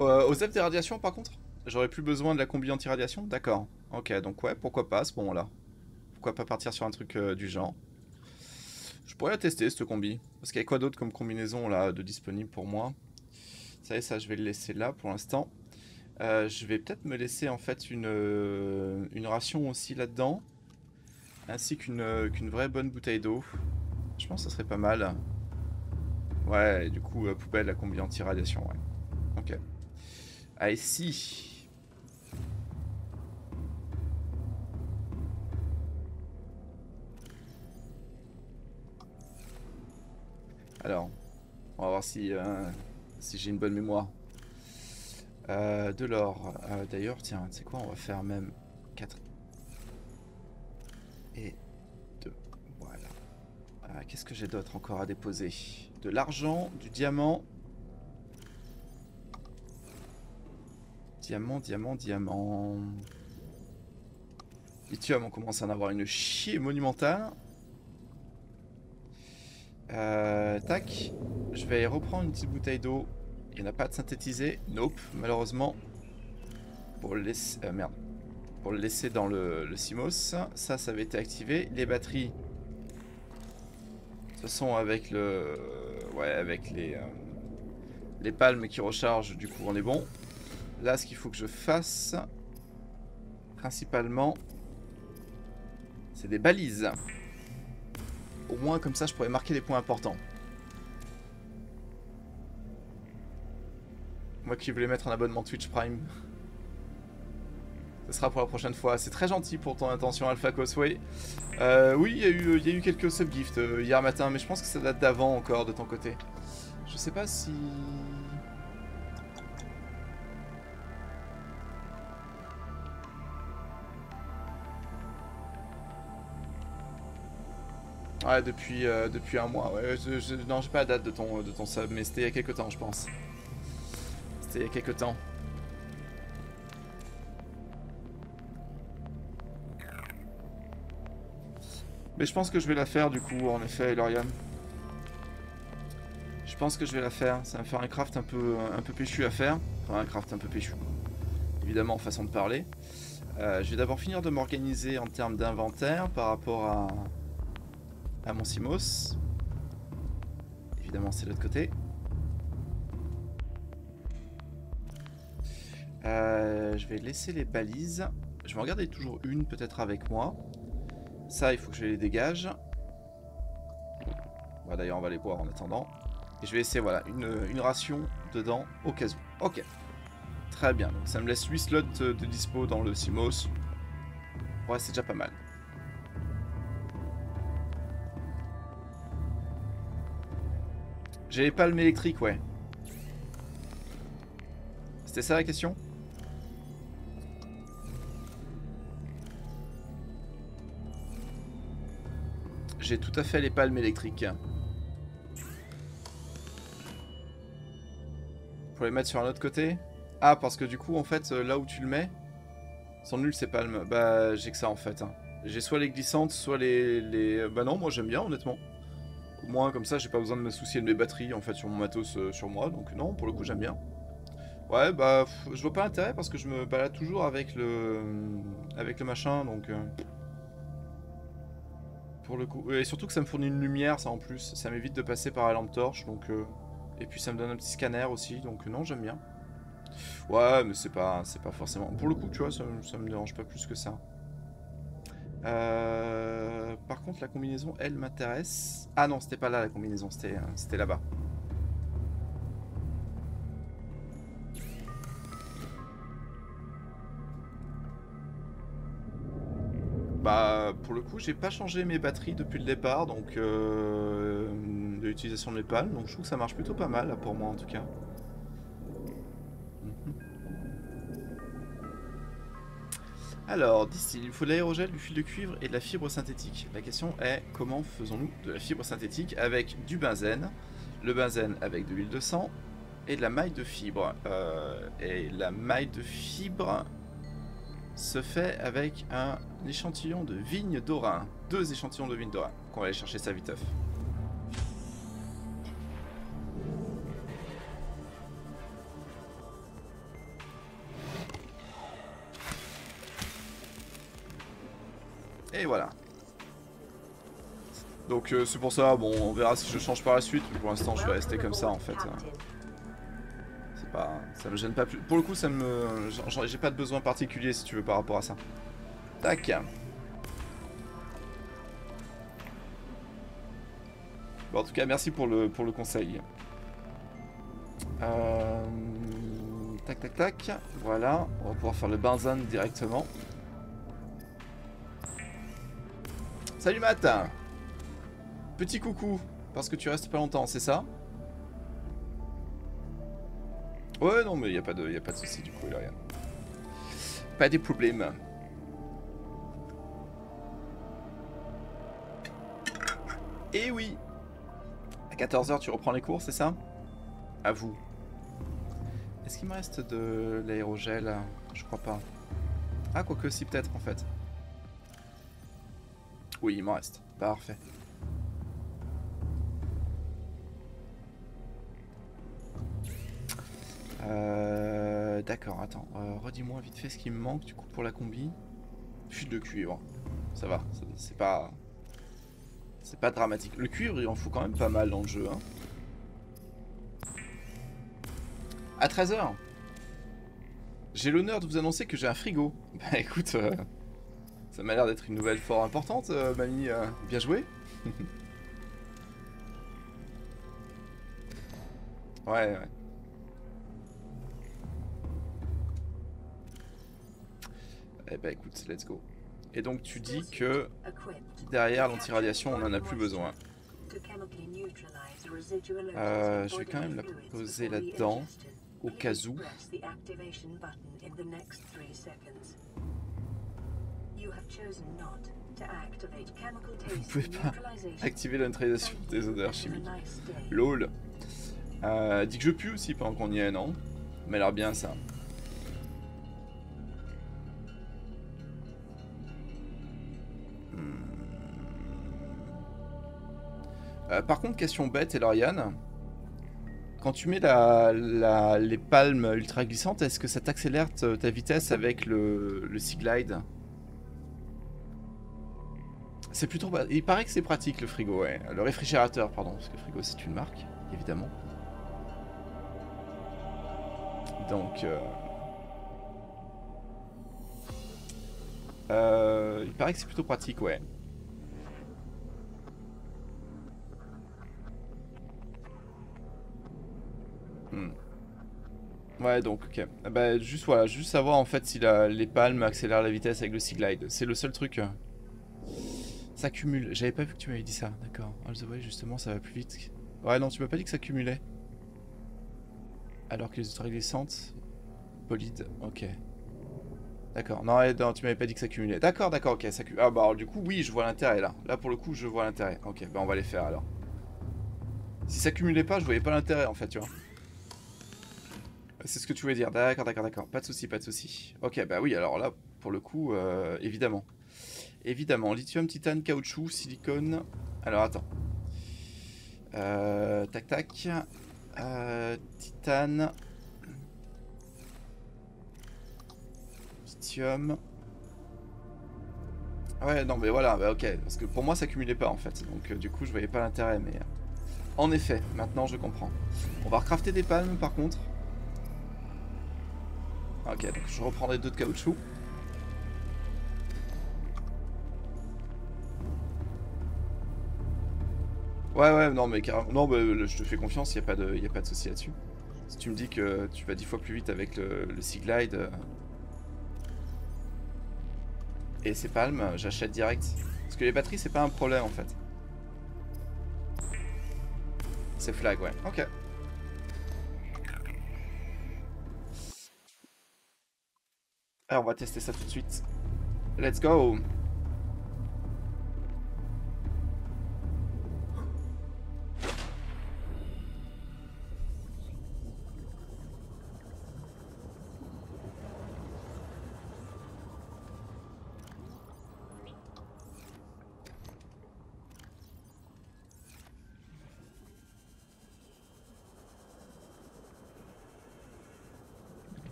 Aux zèbres des radiations par contre, j'aurais plus besoin de la combi anti-radiation. D'accord. Ok, donc ouais, pourquoi pas à ce moment-là. Pourquoi pas partir sur un truc du genre. Je pourrais la tester cette combi. Parce qu'il y a quoi d'autre comme combinaison là de disponible pour moi. Ça y est, ça je vais le laisser là pour l'instant. Je vais peut-être me laisser en fait une ration aussi là-dedans. Ainsi qu'une vraie bonne bouteille d'eau. Je pense que ça serait pas mal. Ouais, et du coup, poubelle, la combi anti-radiation, ouais. Ok. Ah, et si... Alors, on va voir si j'ai une bonne mémoire. De l'or. D'ailleurs, tiens, tu sais quoi, on va faire même 4 et 2. Voilà. Qu'est-ce que j'ai d'autre encore à déposer? De l'argent, du diamant. Diamant. Lithium, on commence à en avoir une chier monumentale. Tac. Je vais reprendre une petite bouteille d'eau. Il n'y en a pas de synthétisé. Nope, malheureusement. Pour le laisser... merde. Pour le laisser dans le Simos. Ça avait été activé. Les batteries... Ce sont avec le... Ouais, avec les palmes qui rechargent. Du coup, on est bon. Là, ce qu'il faut que je fasse... Principalement... C'est des balises. Au moins, comme ça, je pourrais marquer les points importants. Moi qui voulais mettre un abonnement Twitch Prime. Ce sera pour la prochaine fois. C'est très gentil pour ton intention, Alpha Cosway. Oui, il y a eu quelques subgifts hier matin, mais je pense que ça date d'avant encore de ton côté. Je sais pas si... Ouais, depuis un mois. Ouais, non, j'ai pas la date de ton sub, mais c'était il y a quelques temps, je pense. C'était il y a quelques temps. Mais je pense que je vais la faire du coup, en effet, Elorian. Je pense que je vais la faire. Ça va me faire un craft un peu péchu à faire. Enfin, un craft un peu péchu. Évidemment, façon de parler. Je vais d'abord finir de m'organiser en termes d'inventaire par rapport à mon Simos. Évidemment, c'est de l'autre côté. Je vais laisser les balises. Je vais en garder toujours une peut-être avec moi. Ça, il faut que je les dégage. Bon, d'ailleurs, on va les boire en attendant. Et je vais laisser voilà, une ration dedans au cas où. Ok. Très bien. Donc ça me laisse 8 slots de dispo dans le Simos. Ouais, c'est déjà pas mal. J'ai les palmes électriques, ouais. C'était ça la question ? J'ai tout à fait les palmes électriques. Pour les mettre sur un autre côté. Ah, parce que du coup, en fait, là où tu le mets, sont nulles ces palmes. Bah, j'ai que ça en fait. Hein. J'ai soit les glissantes, soit Bah non, moi j'aime bien honnêtement. Au moins comme ça j'ai pas besoin de me soucier de mes batteries en fait sur mon matos sur moi, donc non, pour le coup j'aime bien. Ouais bah je vois pas l'intérêt parce que je me balade toujours avec le machin, donc pour le coup. Et surtout que ça me fournit une lumière ça en plus, ça m'évite de passer par la lampe torche, donc et puis ça me donne un petit scanner aussi, donc non j'aime bien. Ouais mais c'est pas forcément. Pour le coup tu vois ça me dérange pas plus que ça. Par contre la combinaison elle m'intéresse. Ah non c'était pas là la combinaison, c'était là-bas. Bah pour le coup j'ai pas changé mes batteries depuis le départ donc de l'utilisation de mes pales, donc je trouve que ça marche plutôt pas mal là, pour moi en tout cas. Alors, disent-ils, il faut de l'aérogel, du fil de cuivre et de la fibre synthétique. La question est, comment faisons-nous de la fibre synthétique avec du benzène, le benzène avec de l'huile de sang et de la maille de fibre. Et la maille de fibre se fait avec un échantillon de vigne d'Orin. 2 échantillons de vigne d'Orin. On va aller chercher ça viteuf. Et voilà. Donc c'est pour ça, bon on verra si je change par la suite, mais pour l'instant je vais rester comme ça en fait. C'est pas, ça me gêne pas plus. Pour le coup ça me, j'ai pas de besoin particulier si tu veux par rapport à ça. Tac. Bon en tout cas merci pour le conseil. Tac tac tac, voilà, on va pouvoir faire le benzène directement. Salut Matt. Petit coucou, parce que tu restes pas longtemps, c'est ça? Ouais, non, mais y a pas de souci du coup, il a rien. Pas des problèmes. Et oui. À 14 h, tu reprends les cours, c'est ça? À vous. Est-ce qu'il me reste de l'aérogel? Je crois pas. Ah, quoique si, peut-être en fait. Oui, il m'en reste. Parfait. D'accord, attends. Redis-moi vite fait ce qui me manque du coup pour la combi. Fil de cuivre. Ça va, c'est pas... C'est pas dramatique. Le cuivre, il en faut quand même pas mal dans le jeu. Hein. À 13 h. J'ai l'honneur de vous annoncer que j'ai un frigo. Bah écoute, ça m'a l'air d'être une nouvelle fort importante, mamie. Bien joué. Ouais, ouais. Eh bah écoute, let's go. Et donc tu dis que derrière l'anti-radiation, on en a plus besoin. Je vais quand même la poser là-dedans, au cas où. Vous pouvez pas activer la neutralisation des odeurs chimiques. LOL. Dis que je pue aussi pendant qu'on y est, non? Ça m'a l'air bien ça. Par contre, question bête, Elorian. Quand tu mets les palmes ultra glissantes, est-ce que ça t'accélère ta vitesse avec le Seaglide? C'est plutôt... Il paraît que c'est pratique le frigo, ouais. Le réfrigérateur, pardon, parce que le frigo c'est une marque, évidemment. Donc... il paraît que c'est plutôt pratique, ouais. Ouais, donc ok. Bah juste voilà, juste savoir en fait si les palmes accélèrent la vitesse avec le Seaglide. C'est le seul truc. Ça cumule. J'avais pas vu que tu m'avais dit ça. D'accord. All the way justement ça va plus vite. Ouais non, tu m'as pas dit que ça cumulait. Alors que les autres glissantes. Bolide. Ok. D'accord. Non, non, tu m'avais pas dit que ça cumulait. D'accord, d'accord, ok. Ça cumule. Ah bah alors du coup oui, je vois l'intérêt là. Là pour le coup je vois l'intérêt. Ok, bah on va les faire alors. Si ça cumulait pas, je voyais pas l'intérêt en fait, tu vois. C'est ce que tu voulais dire. D'accord, d'accord, d'accord. Pas de souci, pas de souci. Ok, bah oui, alors là, pour le coup, évidemment. évidemment. Lithium, titane, caoutchouc, silicone. Alors attends. Tac tac. Titane. Lithium. Ouais, non, mais voilà, bah, ok. Parce que pour moi, ça cumulait pas en fait. Donc, du coup, je voyais pas l'intérêt. Mais en effet, maintenant, je comprends. On va recrafter des palmes par contre. Ok, donc je reprendrai 2 de caoutchouc. Ouais, non, mais carrément. Non, bah, je te fais confiance, y a pas de souci là-dessus. Si tu me dis que tu vas 10 fois plus vite avec le Sea Glide et ces palmes, j'achète direct. Parce que les batteries, c'est pas un problème en fait. C'est flag, ouais. Ok. Alors, on va tester ça tout de suite. Let's go!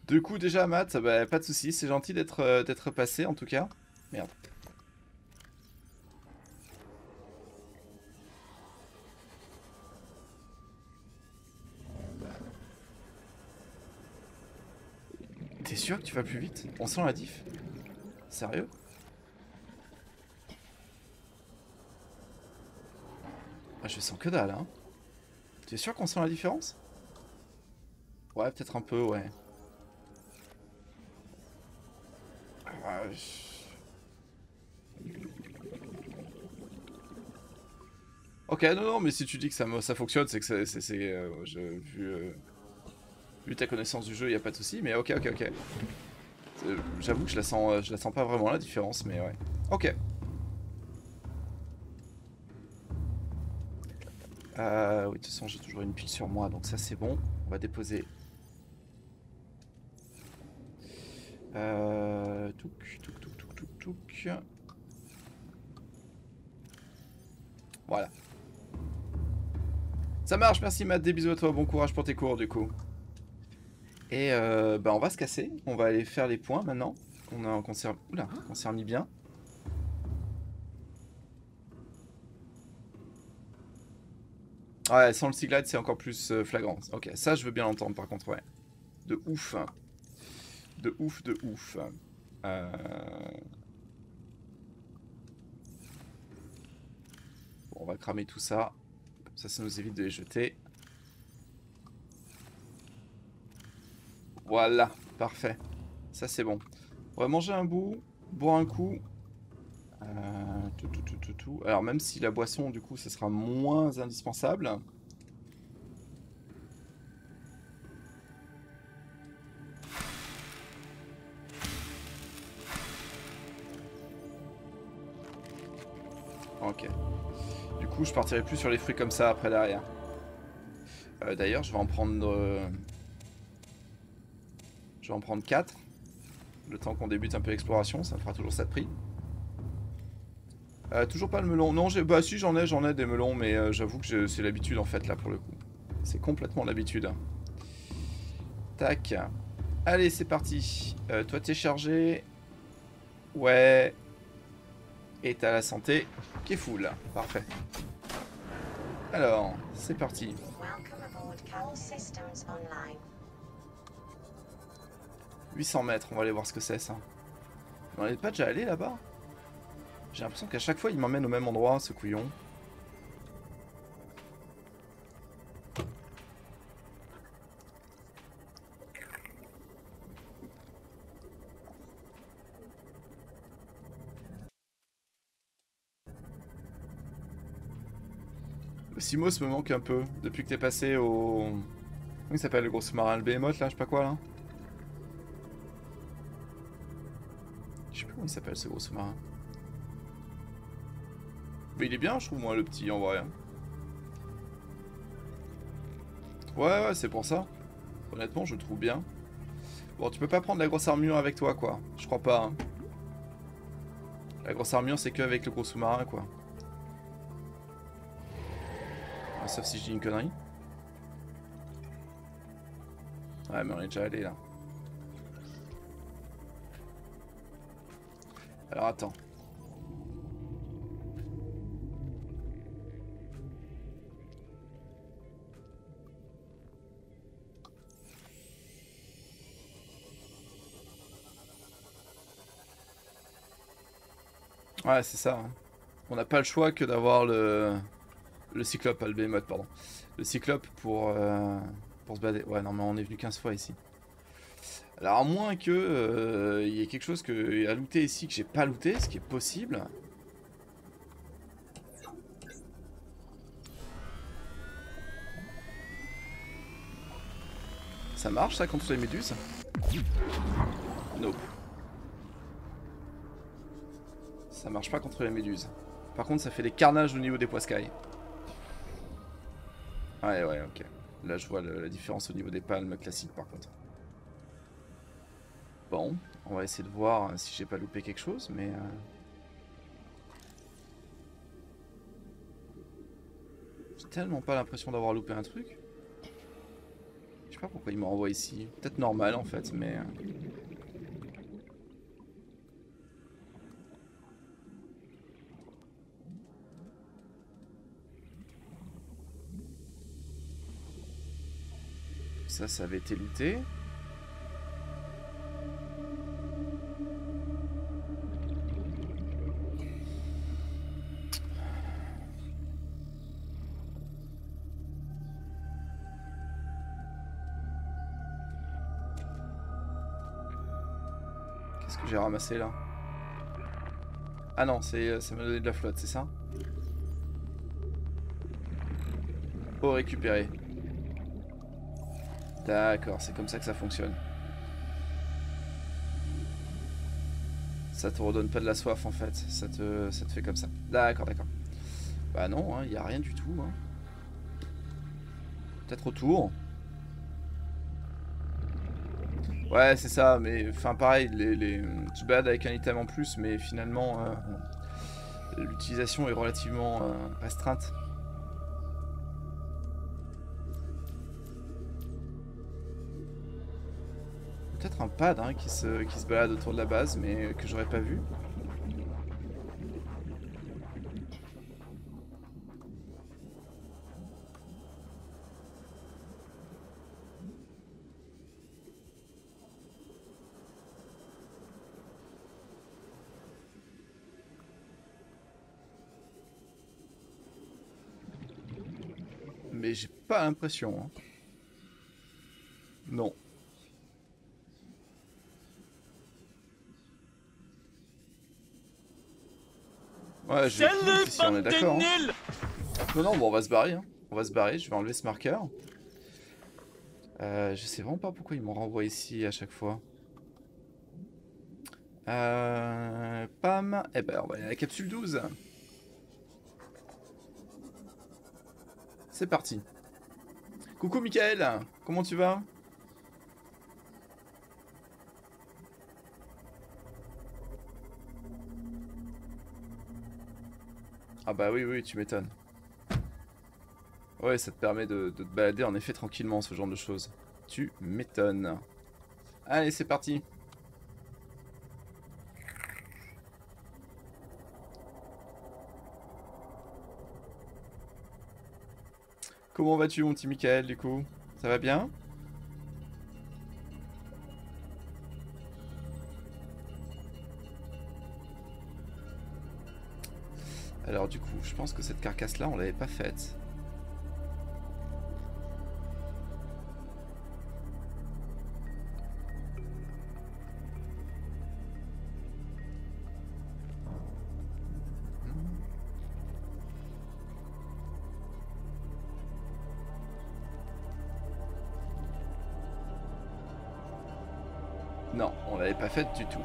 Du coup, déjà, Matt, bah, pas de soucis, c'est gentil d'être passé en tout cas. Merde. T'es sûr que tu vas plus vite? On sent la diff? Sérieux? Ah, je sens que dalle, hein. T'es sûr qu'on sent la différence? Ouais, peut-être un peu, ouais. Ah, Ok, non, mais si tu dis que ça fonctionne, c'est que vu ta connaissance du jeu, y a pas de souci. Mais ok. J'avoue que je la sens pas vraiment la différence, mais ouais. Ok. Oui, de toute façon, j'ai toujours une pile sur moi, donc ça c'est bon. On va déposer. Touc. Voilà. Ça marche, merci Matt, des bisous à toi, bon courage pour tes cours du coup. Et bah on va se casser, on va aller faire les points maintenant. Qu'on s'est remis bien. Ouais, sans le Sea Glide c'est encore plus flagrant. Ok, ça je veux bien l'entendre par contre, ouais. De ouf. De ouf. Bon, on va cramer tout ça. Comme ça nous évite de les jeter. Voilà, parfait. Ça c'est bon. On va manger un bout, boire un coup. Tout. Alors même si la boisson du coup ça sera moins indispensable. Ok. Du coup je partirai plus sur les fruits comme ça après derrière. D'ailleurs je vais en prendre... Je vais en prendre 4. Le temps qu'on débute un peu l'exploration, ça me fera toujours ça de prix. Toujours pas le melon. Non, bah si j'en ai des melons, mais j'avoue que c'est l'habitude en fait là pour le coup. C'est complètement l'habitude. Tac. Allez, c'est parti. Toi t'es chargé. Ouais. Et t'as la santé qui est full. Parfait. Alors, c'est parti. 800 mètres, on va aller voir ce que c'est ça. On n'est pas déjà allé là-bas? J'ai l'impression qu'à chaque fois il m'emmène au même endroit, ce couillon. Le Simos me manque un peu, depuis que t'es passé au... Comment il s'appelle le gros sous-marin? Le Behemoth là, je sais pas quoi là? Je sais plus comment il s'appelle ce gros sous-marin. Mais il est bien je trouve moi le petit en vrai. Ouais c'est pour ça. Honnêtement je le trouve bien. Bon, tu peux pas prendre la grosse armure avec toi, quoi. Je crois pas. Hein. La grosse armure, c'est qu'avec le gros sous-marin, quoi. Ah, sauf si je dis une connerie. Ouais, mais on est déjà allé, là. Alors, attends. Ouais, c'est ça. Hein. On n'a pas le choix que d'avoir le cyclope, pas le behemoth, pardon. Le cyclope pour se balader. Ouais, non, mais on est venu 15 fois ici. Alors, à moins que il y ait quelque chose à looter ici que j'ai pas looté, ce qui est possible. Ça marche, ça, contre les méduses? Nope. Ça marche pas contre les méduses. Par contre, ça fait des carnages au niveau des poiscailles. Ouais, ouais, ok. Là, je vois la différence au niveau des palmes classiques, par contre. Bon, on va essayer de voir si j'ai pas loupé quelque chose, mais... J'ai tellement pas l'impression d'avoir loupé un truc. Je sais pas pourquoi il me renvoie ici. Peut-être normal, en fait, mais... Ça avait été looté. Qu'est-ce que j'ai ramassé là? Ah non, ça m'a donné de la flotte, c'est ça? Eau récupérée. D'accord, c'est comme ça que ça fonctionne. Ça te redonne pas de la soif en fait, ça te fait comme ça. D'accord, d'accord. Bah non, il n'y a rien du tout. Hein. Peut-être autour. Ouais, c'est ça, mais enfin pareil, tu te balades avec un item en plus, mais finalement, l'utilisation est relativement restreinte. Peut-être un pad hein, qui se balade autour de la base, mais que j'aurais pas vu. Mais j'ai pas l'impression. Hein. Non. Ouais, je vais si on est d'accord. Hein. Non, non, bon, on va se barrer. Hein. On va se barrer, je vais enlever ce marqueur. Je sais vraiment pas pourquoi ils m'ont renvoyé ici à chaque fois. Pam. Eh ben, on va aller à la capsule 12. C'est parti. Coucou Michael, comment tu vas? Ah bah oui, oui, tu m'étonnes. Ouais, ça te permet de te balader en effet tranquillement, ce genre de choses. Tu m'étonnes. Allez, c'est parti. Comment vas-tu mon petit Michael du coup? Ça va bien? Alors du coup, je pense que cette carcasse là on l'avait pas faite. Non, on l'avait pas faite du tout.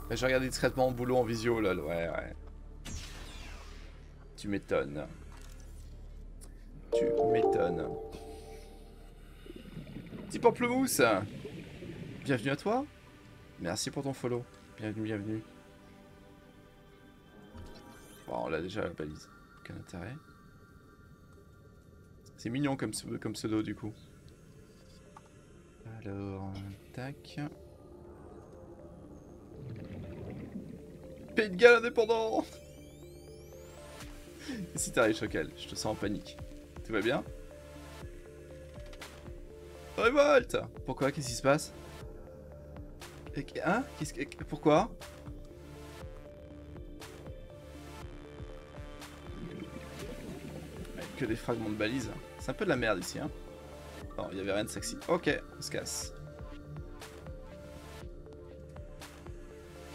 J'ai regardé discrètement au boulot en visio là, ouais, ouais. Tu m'étonnes. Tu m'étonnes. Petit pamplemousse. Bienvenue à toi. Merci pour ton follow. Bienvenue, bienvenue. Bon, on a déjà la balise. Aucun intérêt. C'est mignon comme pseudo du coup. Alors, tac. Pays de Galles indépendant. Et si t'arrives Chocal, je te sens en panique. Tout va bien? Révolte! Pourquoi? Qu'est-ce qui se passe? Hein? Pourquoi? Que des fragments de balises. C'est un peu de la merde ici, hein. Non, il y avait rien de sexy. Ok, on se casse.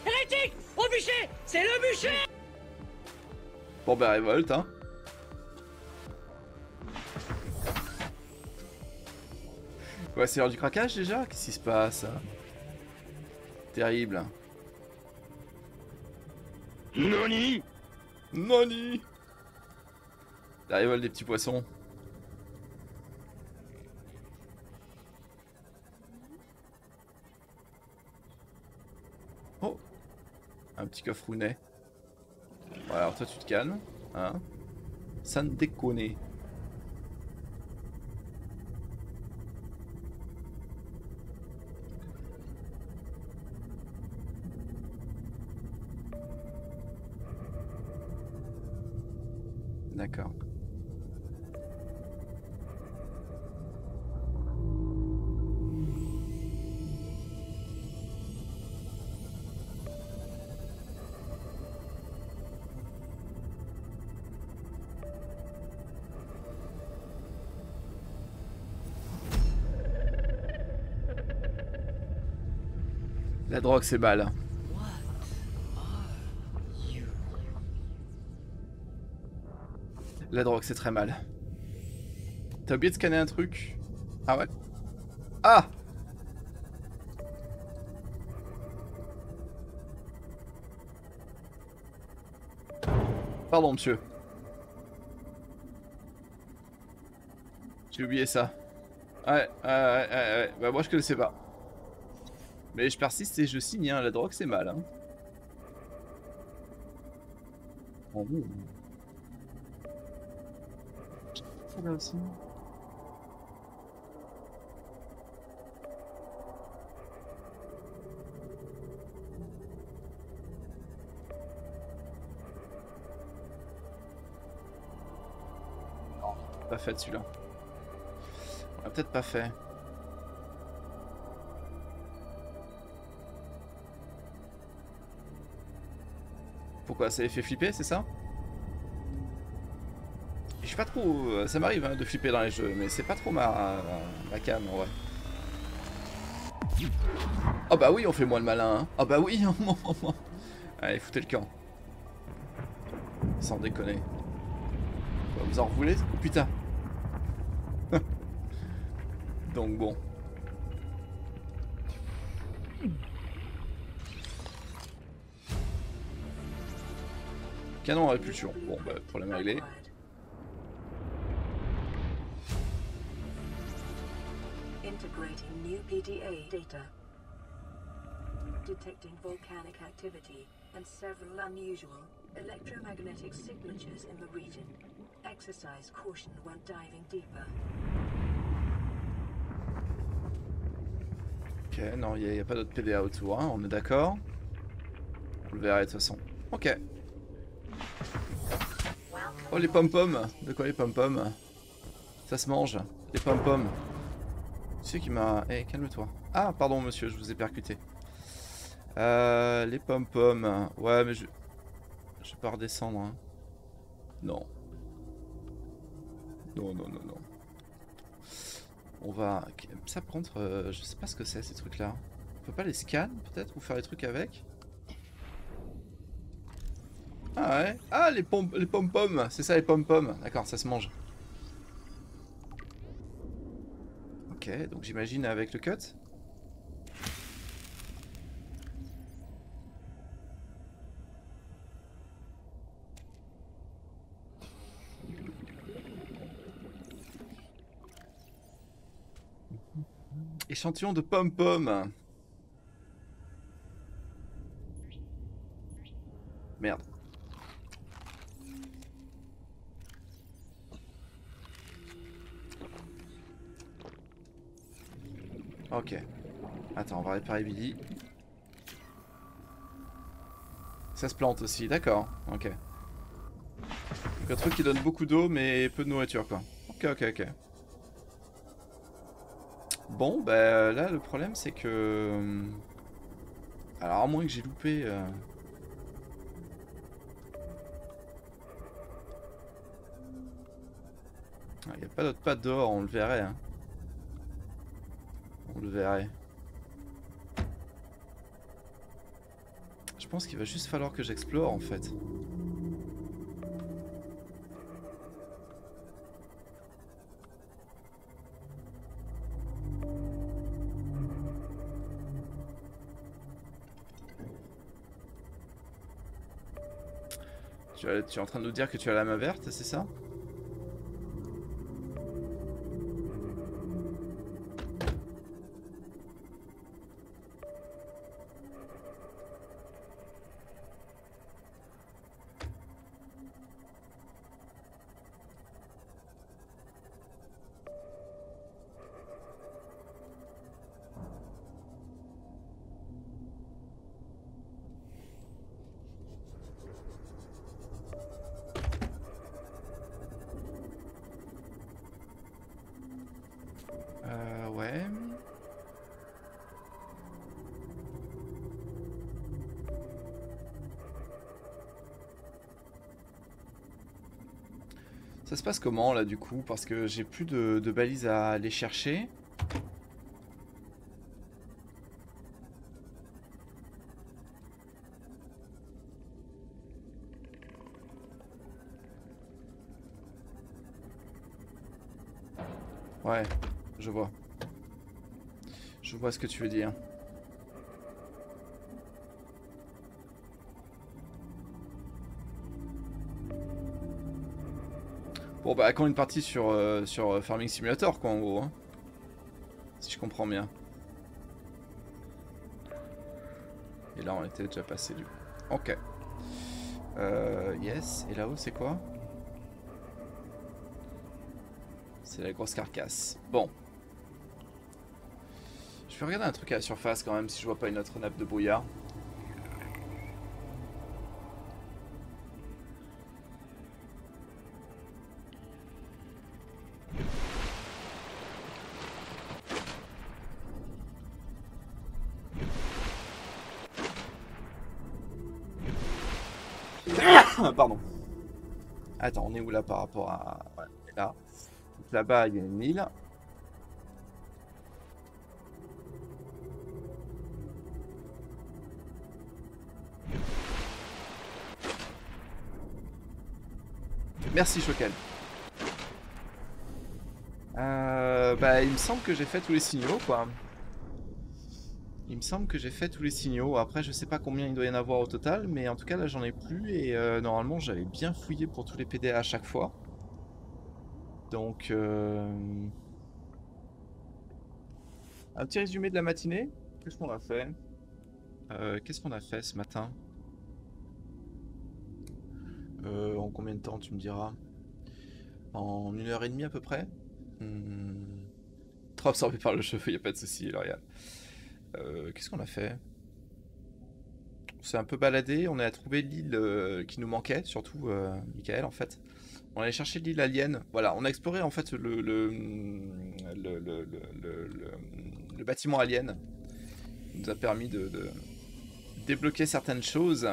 Hérétique! Au bûcher! C'est le bûcher! Bon bah révolte, hein. Ouais, c'est l'heure du craquage déjà? Qu'est-ce qui se passe? Terrible. Noni! Noni! La révolte des petits poissons. Oh! Un petit coffre rounet. Bon, alors toi tu te calmes, hein? Sans déconner. D'accord. La drogue c'est mal. La drogue c'est très mal. T'as oublié de scanner un truc? Ah ouais. Ah! Pardon monsieur. J'ai oublié ça. Ouais. Bah moi je connaissais pas. Mais je persiste et je signe, hein. La drogue c'est mal. Hein. Oh, oui. Ça là aussi. Non, pas fait celui-là. On l'a peut-être pas fait. Pourquoi? Ça les fait flipper, c'est ça? Je suis pas trop... Ça m'arrive hein, de flipper dans les jeux, mais c'est pas trop ma cam en vrai. Oh bah oui, on fait moins le malin. Hein. Oh bah oui, allez, foutez le camp. Sans déconner. Vous en revoulez? Putain. Donc bon. Canon à répulsion. Bon bah, problème réglé. Integrating new PDA data. Detecting volcanic activity and several unusual electromagnetic signatures in the region. Exercise caution when diving deeper. Ok, non, il n'y a pas d'autre PDA autour, hein, on est d'accord. On le verra de toute façon. Ok. Oh les pom-pom. De quoi les pom-pom? Ça se mange. Les pom-pom. Tu sais qui m'a... Eh, calme-toi. Ah, pardon monsieur, je vous ai percuté. Les pom-pom. Ouais, mais je vais pas redescendre. Hein. Non. Non. On va... Ça par contre, je sais pas ce que c'est ces trucs-là. On peut pas les scan peut-être ou faire des trucs avec? Ah ouais. Ah les pom-pom. C'est ça les pom-pom. D'accord, ça se mange. Ok, donc j'imagine avec le cut. Échantillon de pom-pom. Merde. Ok. Attends, on va réparer Billy. Ça se plante aussi, d'accord. Ok. Donc un truc qui donne beaucoup d'eau mais peu de nourriture quoi. Ok, ok, ok. Bon, bah là le problème c'est que... Alors à moins que j'ai loupé... Il n'y a pas d'autre patte dehors, on le verrait. Hein. On le verrait. Je pense qu'il va juste falloir que j'explore en fait. Tu es en train de nous dire que tu as la main verte, c'est ça? Ouais. Ça se passe comment là du coup? Parce que j'ai plus de balises à aller chercher. Ouais, je vois. Je vois ce que tu veux dire. Bon bah quand une partie sur, sur Farming Simulator quoi en gros. Hein. Si je comprends bien. Et là on était déjà passé du coup. Ok. Yes. Et là-haut c'est quoi? C'est la grosse carcasse. Bon. Je vais regarder un truc à la surface quand même si je vois pas une autre nappe de brouillard. Pardon. Attends, on est où là par rapport à... Ouais, là. Là-bas, il y a une île. Merci, Chocal. Bah, il me semble que j'ai fait tous les signaux, quoi. Il me semble que j'ai fait tous les signaux. Après, je sais pas combien il doit y en avoir au total, mais en tout cas, là, j'en ai plus. Et normalement, j'avais bien fouillé pour tous les PDA à chaque fois. Donc, un petit résumé de la matinée. Qu'est-ce qu'on a fait? Qu'est-ce qu'on a fait ce matin? En combien de temps, tu me diras? En 1h30 à peu près. Trop absorbé par le cheveu, y a pas de souci, L'Oréal. Qu'est-ce qu'on a fait? On s'est un peu baladé, on a trouvé l'île qui nous manquait, surtout Michael en fait. On allait chercher l'île alien. Voilà, on a exploré en fait le bâtiment alien. Il nous a permis de débloquer certaines choses.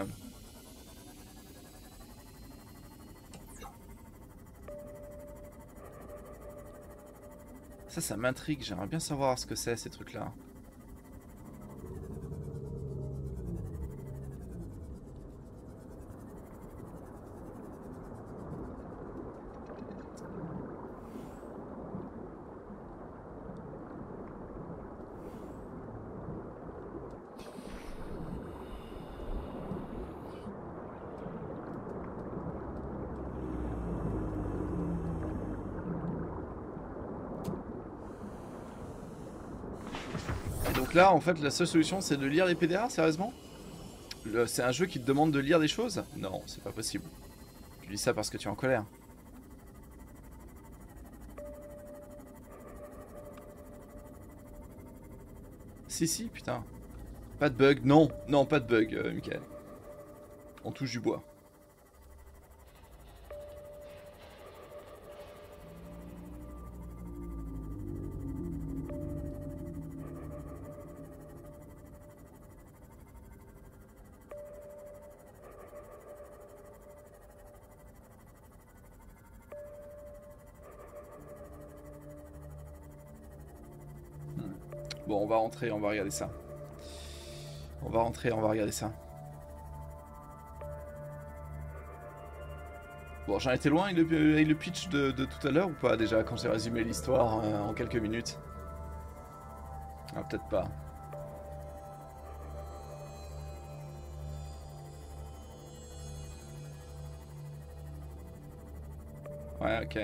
Ça m'intrigue, j'aimerais bien savoir ce que c'est ces trucs-là. Donc là, en fait, la seule solution, c'est de lire les PDA, sérieusement? C'est un jeu qui te demande de lire des choses? Non, c'est pas possible. Tu dis ça parce que tu es en colère. Si, putain. Pas de bug, non. Non, pas de bug, Michael. On touche du bois. Bon, on va rentrer, on va regarder ça. On va rentrer, on va regarder ça. Bon, j'en étais loin avec le pitch de tout à l'heure ou pas déjà quand j'ai résumé l'histoire en quelques minutes? Ah, peut-être pas. Ouais, ok.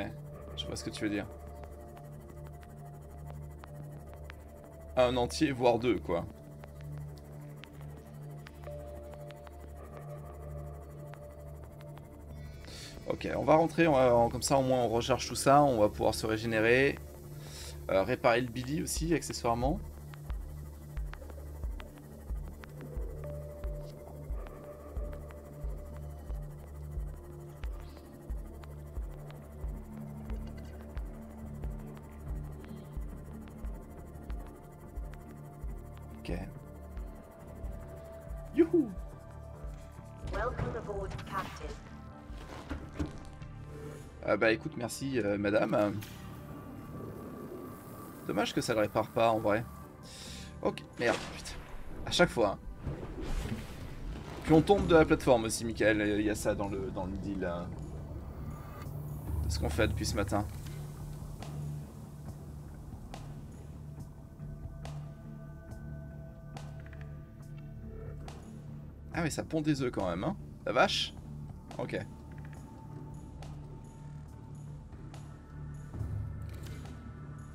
Je vois ce que tu veux dire. Un entier, voire deux, quoi. Ok, on va rentrer, comme ça au moins on recharge tout ça, on va pouvoir se régénérer. Réparer le Billy aussi, accessoirement. Ok. Youhou! Welcome aboard, Captain. Bah écoute, merci madame. Dommage que ça le répare pas en vrai. Ok, merde, putain. À chaque fois. Hein. Puis on tombe de la plateforme aussi, Michael. Il y a ça dans le deal de ce qu'on fait depuis ce matin. Ah mais ça pond des œufs quand même, hein. La vache. Ok.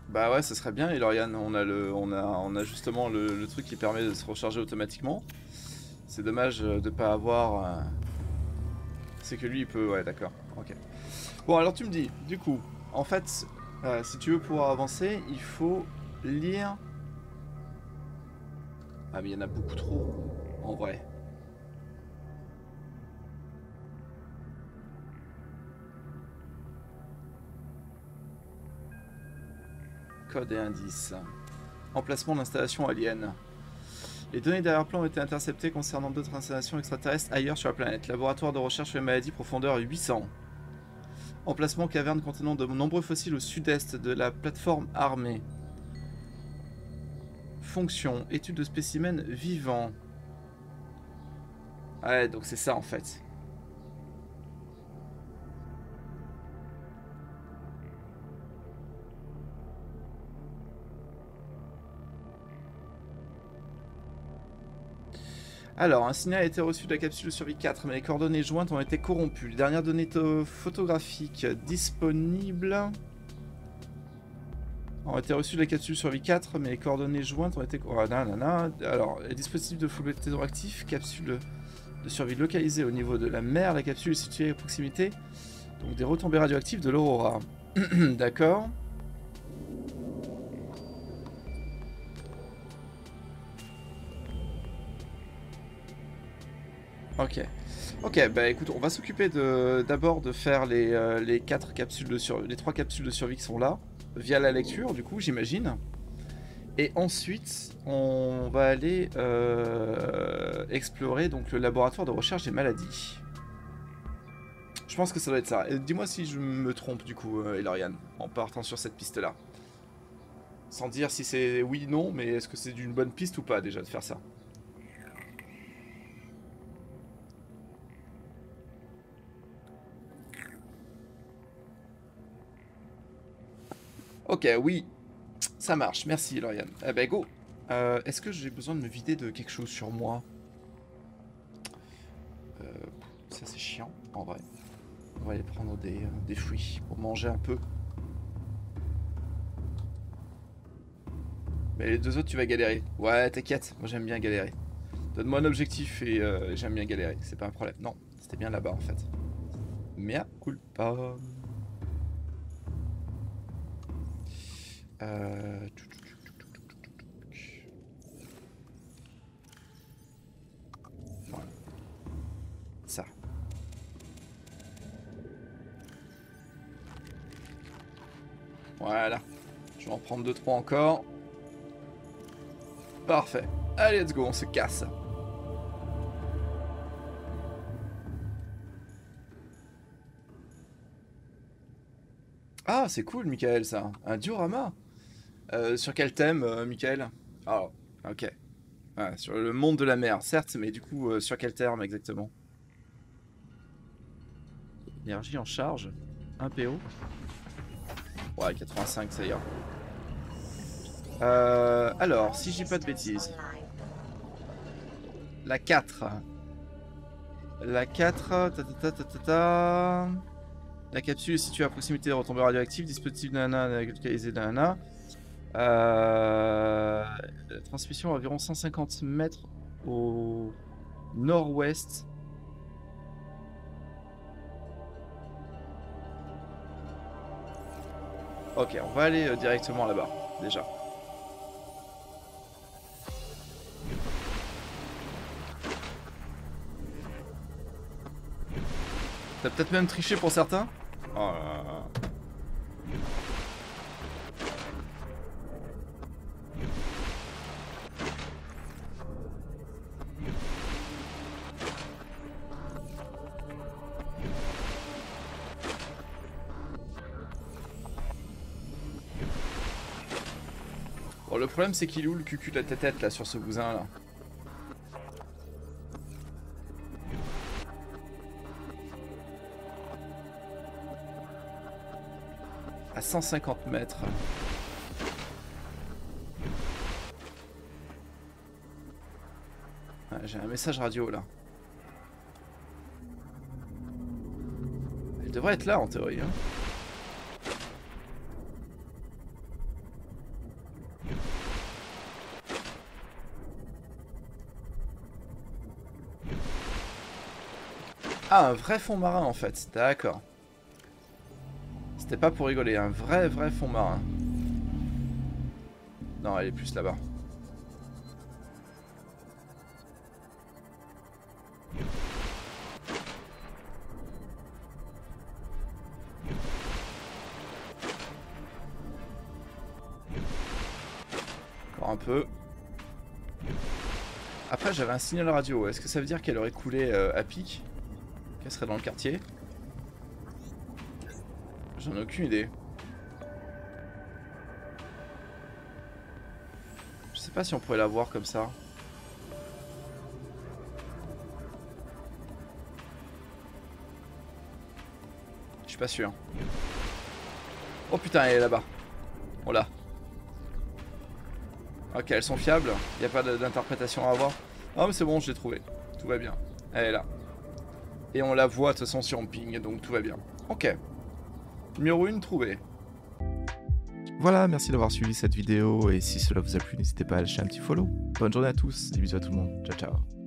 Bah ouais, ça serait bien, et Lauriane, on a justement le truc qui permet de se recharger automatiquement. C'est dommage de pas avoir... C'est que lui il peut... Ouais, d'accord. Ok. Bon, alors tu me dis, du coup, en fait, si tu veux pouvoir avancer, il faut lire... Ah mais il y en a beaucoup trop, en vrai. Code et indices. Emplacement d'installation alien. Les données d'arrière-plan ont été interceptées concernant d'autres installations extraterrestres ailleurs sur la planète. Laboratoire de recherche sur les maladies, profondeur 800. Emplacement caverne contenant de nombreux fossiles au sud-est de la plateforme armée. Fonction, étude de spécimens vivants. Ouais, donc c'est ça en fait. Alors, un signal a été reçu de la capsule de survie 4, mais les coordonnées jointes ont été corrompues. Les dernières données photographiques disponibles ont été reçues de la capsule de survie 4, mais les coordonnées jointes ont été... Oh, nanana. Alors, les dispositifs de flottaison actifs, capsule de survie localisée au niveau de la mer. La capsule est située à proximité donc des retombées radioactives de l'Aurora. D'accord. Ok. Ok, bah écoute, on va s'occuper d'abord de faire les 4 capsules de les 3 capsules de survie qui sont là, via la lecture, du coup, j'imagine. Et ensuite, on va aller explorer donc le laboratoire de recherche des maladies. Je pense que ça doit être ça. Dis-moi si je me trompe, du coup, Elorian, en partant sur cette piste-là. Sans dire si c'est oui, non, mais est-ce que c'est une bonne piste ou pas, déjà, de faire ça? Ok, oui, ça marche, merci Lauriane. Eh ben go. Est-ce que j'ai besoin de me vider de quelque chose sur moi? Ça c'est chiant, en vrai. On va aller prendre des fruits pour manger un peu. Mais les deux autres, tu vas galérer. Ouais, t'inquiète, moi j'aime bien galérer. Donne-moi un objectif et j'aime bien galérer, c'est pas un problème. Non, c'était bien là-bas en fait. Mea culpa. Voilà. Ça. Voilà. Je vais en prendre 2-3 encore. Parfait. Allez, let's go, on se casse. Ah, c'est cool, Michael, ça. Un diorama. Sur quel thème, Michael? Ah, ok. Ouais, sur le monde de la mer, certes, mais du coup, sur quel terme exactement? Énergie en charge. 1 PO. Ouais, 85, ça ira. Alors, si j'ai pas de bêtises. La 4. La 4. La capsule est située à proximité de retombées radioactives. Dispositif nanana localisé nanana. La transmission à environ 150 mètres au nord-ouest. Ok, on va aller directement là-bas, déjà. T'as peut-être même triché pour certains? Oh là là. Bon, le problème c'est qu'il est où le cucu de la tête là sur ce bousin là? À 150 mètres. Ouais, j'ai un message radio là. Elle devrait être là en théorie. Hein. Ah, un vrai fond marin en fait, d'accord. C'était pas pour rigoler, un vrai fond marin. Non, elle est plus là-bas. Encore un peu. Après, j'avais un signal radio. Est-ce que ça veut dire qu'elle aurait coulé à pic? Qu'elle serait dans le quartier? J'en ai aucune idée. Je sais pas si on pourrait la voir comme ça. Je suis pas sûr. Oh putain, elle est là-bas. Oh là. Ok, elles sont fiables. Il n'y a pas d'interprétation à avoir. Ah mais c'est bon, je l'ai trouvée. Tout va bien. Elle est là. Et on la voit de toute façon sur un ping, donc tout va bien. Ok. Numéro 1 trouvé. Voilà, merci d'avoir suivi cette vidéo. Et si cela vous a plu, n'hésitez pas à lâcher un petit follow. Bonne journée à tous et bisous à tout le monde. Ciao ciao.